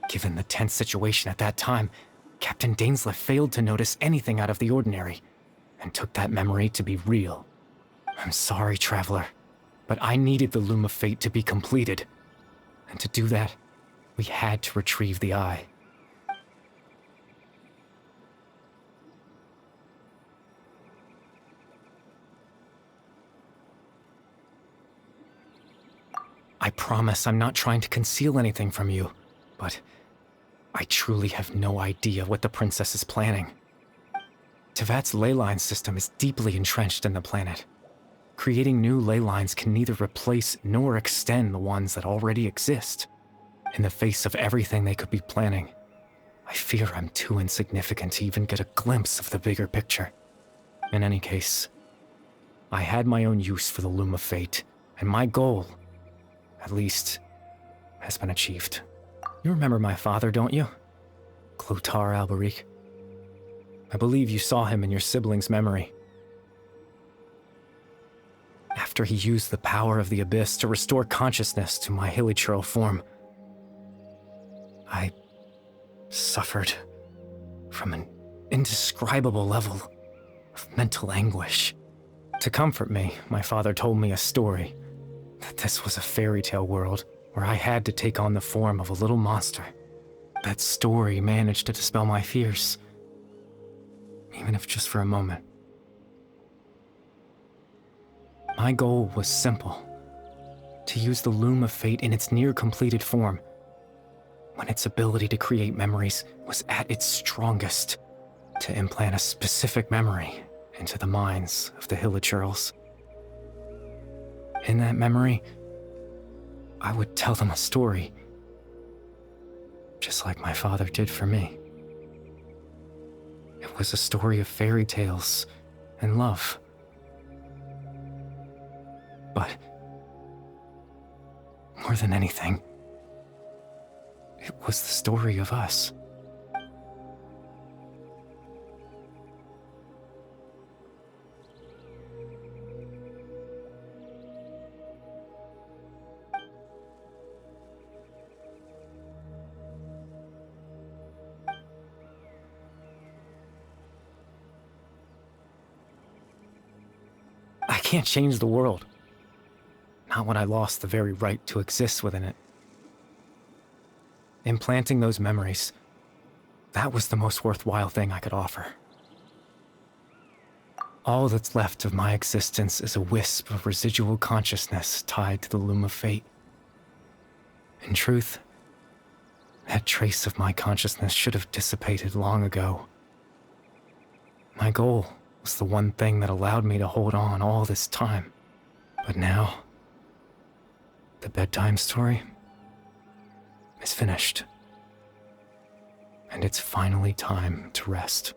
Given the tense situation at that time, Captain Dainsleif failed to notice anything out of the ordinary, and took that memory to be real. I'm sorry, Traveler, but I needed the Loom of Fate to be completed. And to do that, we had to retrieve the eye. I promise I'm not trying to conceal anything from you, but I truly have no idea what the princess is planning. Tevat's ley line system is deeply entrenched in the planet. Creating new ley lines can neither replace nor extend the ones that already exist. In the face of everything they could be planning, I fear I'm too insignificant to even get a glimpse of the bigger picture. In any case, I had my own use for the Loom of Fate, and my goal, at least, has been achieved. You remember my father, don't you? Clotar Alberic. I believe you saw him in your sibling's memory. After he used the power of the Abyss to restore consciousness to my hilichurl form, I suffered from an indescribable level of mental anguish. To comfort me, my father told me a story, that this was a fairy tale world where I had to take on the form of a little monster. That story managed to dispel my fears, even if just for a moment. My goal was simple: to use the Loom of Fate in its near-completed form, when its ability to create memories was at its strongest, to implant a specific memory into the minds of the hilichurls. In that memory, I would tell them a story, just like my father did for me. It was a story of fairy tales and love. But more than anything, it was the story of us. can't change the world. Not when I lost the very right to exist within it. Implanting those memories, that was the most worthwhile thing I could offer. All that's left of my existence is a wisp of residual consciousness tied to the loom of fate. In truth, that trace of my consciousness should have dissipated long ago. My goal was the one thing that allowed me to hold on all this time. But now, the bedtime story is finished. And it's finally time to rest.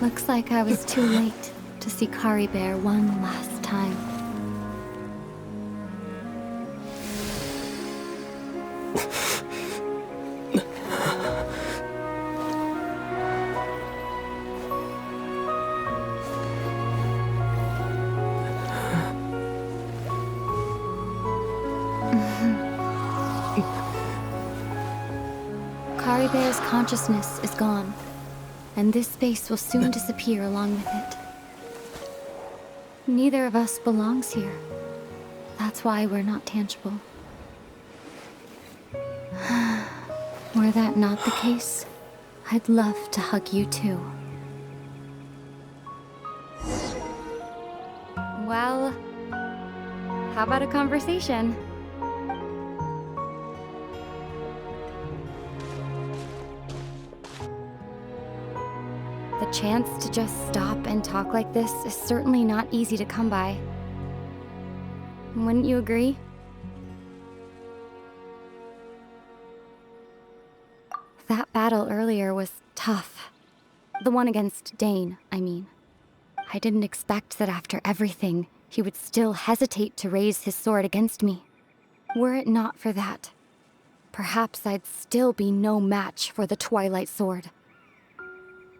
Looks like I was too late to see Kari Bear one last time. Kari Bear's consciousness is gone, and this space will soon disappear along with it. Neither of us belongs here. That's why we're not tangible. Were that not the case, I'd love to hug you too. Well, how about a conversation? The chance to just stop and talk like this is certainly not easy to come by. Wouldn't you agree? That battle earlier was tough. The one against Dane, I mean. I didn't expect that after everything, he would still hesitate to raise his sword against me. Were it not for that, perhaps I'd still be no match for the Twilight Sword.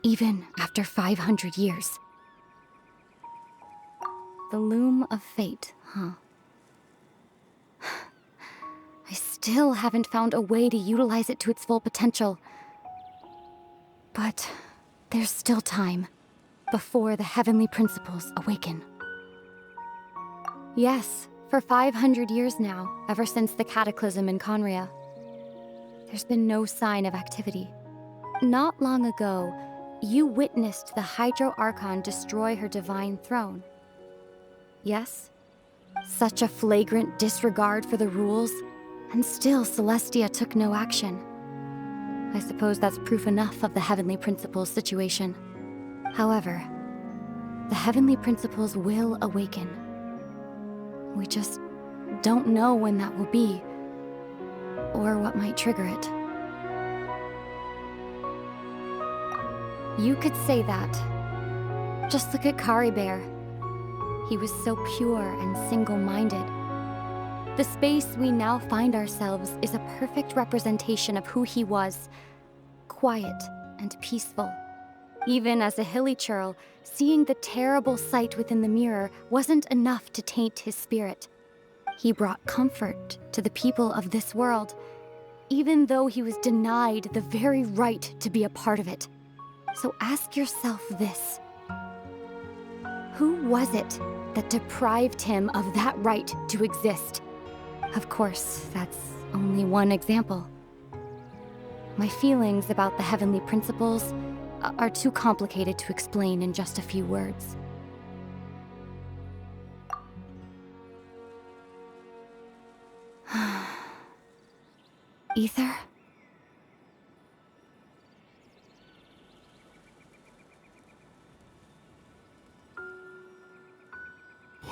Even after 500 years. The loom of fate, huh? I still haven't found a way to utilize it to its full potential. But there's still time before the heavenly principles awaken. Yes, for 500 years now, ever since the cataclysm in Conria, there's been no sign of activity. Not long ago, you witnessed the Hydro Archon destroy her divine throne. Yes? Such a flagrant disregard for the rules, and still Celestia took no action. I suppose that's proof enough of the Heavenly Principles situation. However, the Heavenly Principles will awaken. We just don't know when that will be, or what might trigger it. You could say that. Just look at Kari Bear. He was so pure and single-minded. The space we now find ourselves is a perfect representation of who he was. Quiet and peaceful. Even as a hilly churl, seeing the terrible sight within the mirror wasn't enough to taint his spirit. He brought comfort to the people of this world, even though he was denied the very right to be a part of it. So ask yourself this. Who was it that deprived him of that right to exist? Of course, that's only one example. My feelings about the Heavenly Principles are too complicated to explain in just a few words. Ether?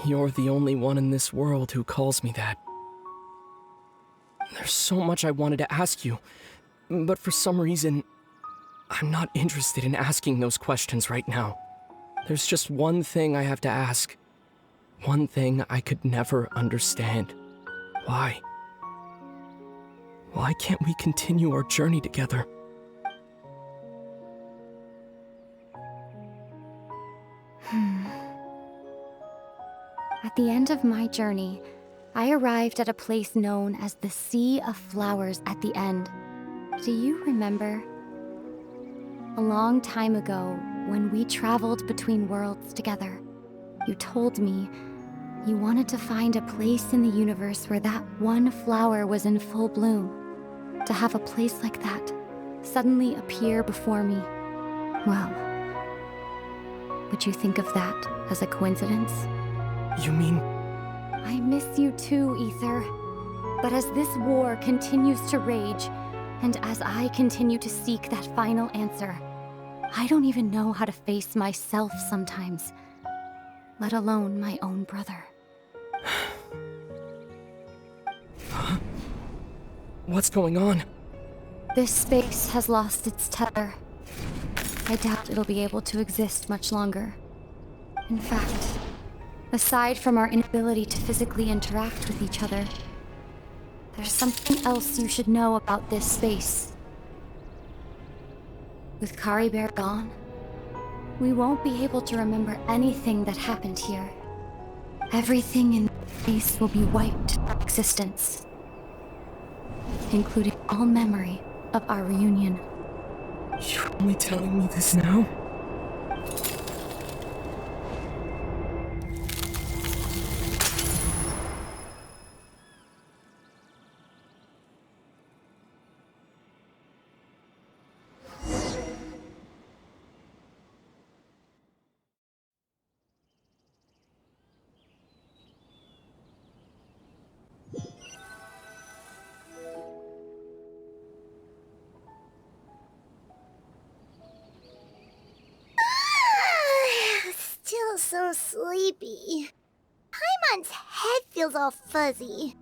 You're the only one in this world who calls me that. There's so much I wanted to ask you, but for some reason, I'm not interested in asking those questions right now. There's just one thing I have to ask. One thing I could never understand. Why? Why can't we continue our journey together? At the end of my journey, I arrived at a place known as the Sea of Flowers at the end. Do you remember? A long time ago, when we traveled between worlds together, you told me you wanted to find a place in the universe where that one flower was in full bloom. To have a place like that suddenly appear before me, well, would you think of that as a coincidence? You mean... I miss you too, Ether. But as this war continues to rage, and as I continue to seek that final answer, I don't even know how to face myself sometimes, let alone my own brother. What's going on? This space has lost its tether. I doubt it'll be able to exist much longer. In fact, aside from our inability to physically interact with each other, there's something else you should know about this space. With Kari Bear gone, we won't be able to remember anything that happened here. Everything in this space will be wiped from existence, including all memory of our reunion. You're only telling me this now? Still so sleepy. Paimon's head feels all fuzzy.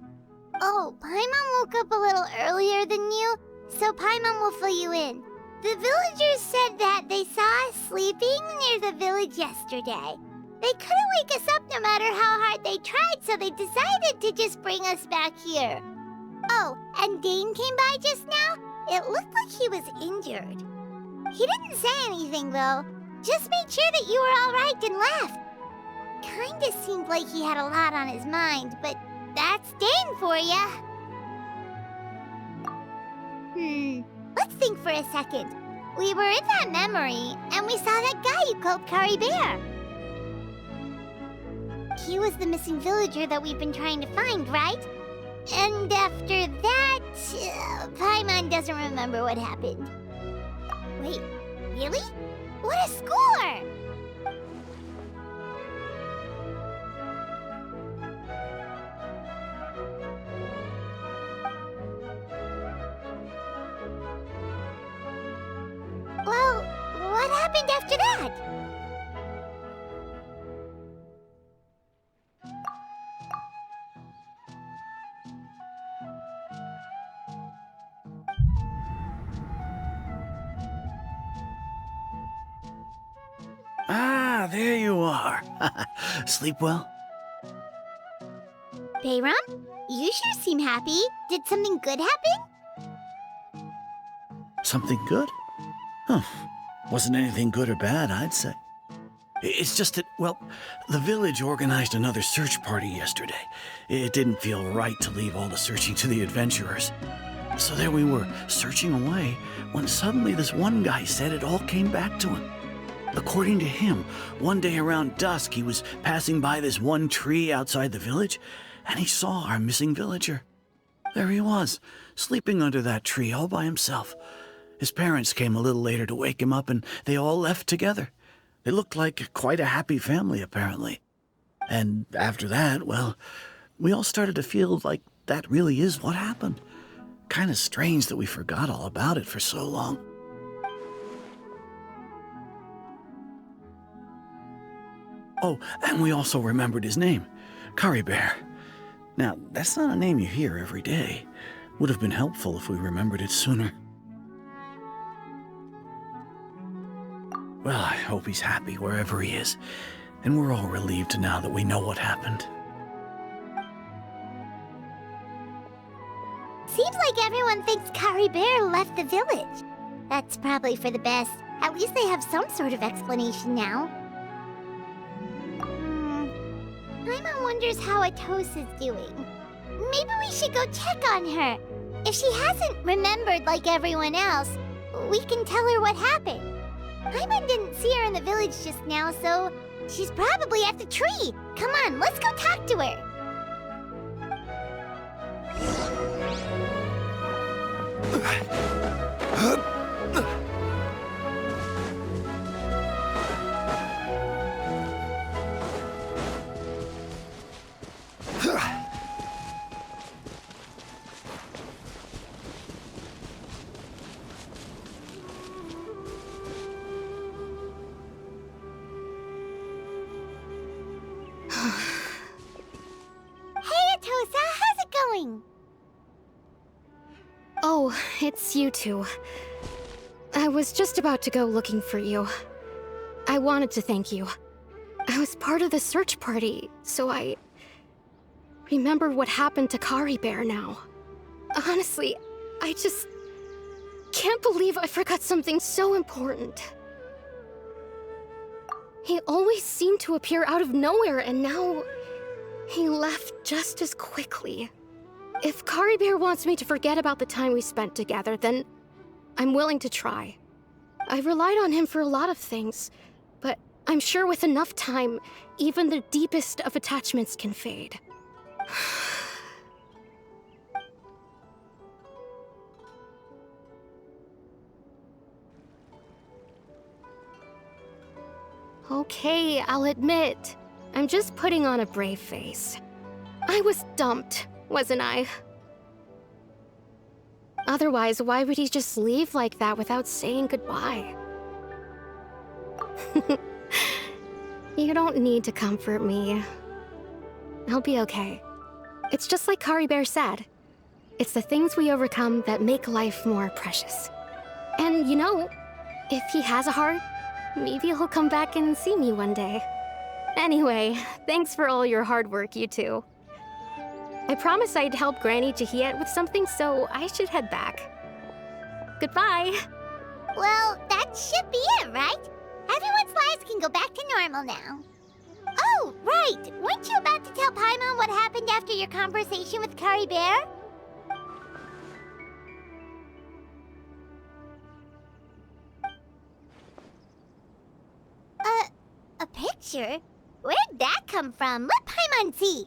Oh, Paimon woke up a little earlier than you, so Paimon will fill you in. The villagers said that they saw us sleeping near the village yesterday. They couldn't wake us up no matter how hard they tried, so they decided to just bring us back here. Oh, and Dane came by just now. It looked like he was injured. He didn't say anything, though. Just made sure that you were all right and left. Kinda seemed like he had a lot on his mind, but that's Dane for ya. Let's think for a second. We were in that memory, and we saw that guy you called Kari Bear. He was the missing villager that we've been trying to find, right? And after that, Paimon doesn't remember what happened. Wait, really? What a score! Well, what happened after that? Ah, there you are. Sleep well? Bayram, you sure seem happy. Did something good happen? Something good? Huh. Wasn't anything good or bad, I'd say. It's just that, well, the village organized another search party yesterday. It didn't feel right to leave all the searching to the adventurers. So there we were, searching away, when suddenly this one guy said it all came back to him. According to him, one day around dusk, he was passing by this one tree outside the village, and he saw our missing villager. There he was, sleeping under that tree all by himself. His parents came a little later to wake him up, and they all left together. They looked like quite a happy family, apparently. And after that, well, we all started to feel like that really is what happened. Kind of strange that we forgot all about it for so long. Oh, and we also remembered his name. Curry Bear. Now, that's not a name you hear every day. Would have been helpful if we remembered it sooner. Well, I hope he's happy wherever he is, and we're all relieved now that we know what happened. Seems like everyone thinks Curry Bear left the village. That's probably for the best. At least they have some sort of explanation now. Paimon wonders how Atosa's doing. Maybe we should go check on her. If she hasn't remembered like everyone else, we can tell her what happened. Paimon didn't see her in the village just now, so she's probably at the tree. Come on, let's go talk to her. Oh, it's you two. I was just about to go looking for you. I wanted to thank you. I was part of the search party, so I remember what happened to Curry Bear now. Honestly, I just can't believe I forgot something so important. He always seemed to appear out of nowhere, and now he left just as quickly. If Curry Bear wants me to forget about the time we spent together, then I'm willing to try. I relied on him for a lot of things, but I'm sure with enough time, even the deepest of attachments can fade. Okay, I'll admit, I'm just putting on a brave face. I was dumped, wasn't I? Otherwise, why would he just leave like that without saying goodbye? You don't need to comfort me. I'll be okay. It's just like Curry Bear said. It's the things we overcome that make life more precious. And you know, if he has a heart, maybe he'll come back and see me one day. Anyway, thanks for all your hard work, you two. I promised I'd help Granny Jahiet with something, so I should head back. Goodbye. Well, that should be it, right? Everyone's lives can go back to normal now. Oh, right! Weren't you about to tell Paimon what happened after your conversation with Curry Bear? A picture? Where'd that come from? Let Paimon see.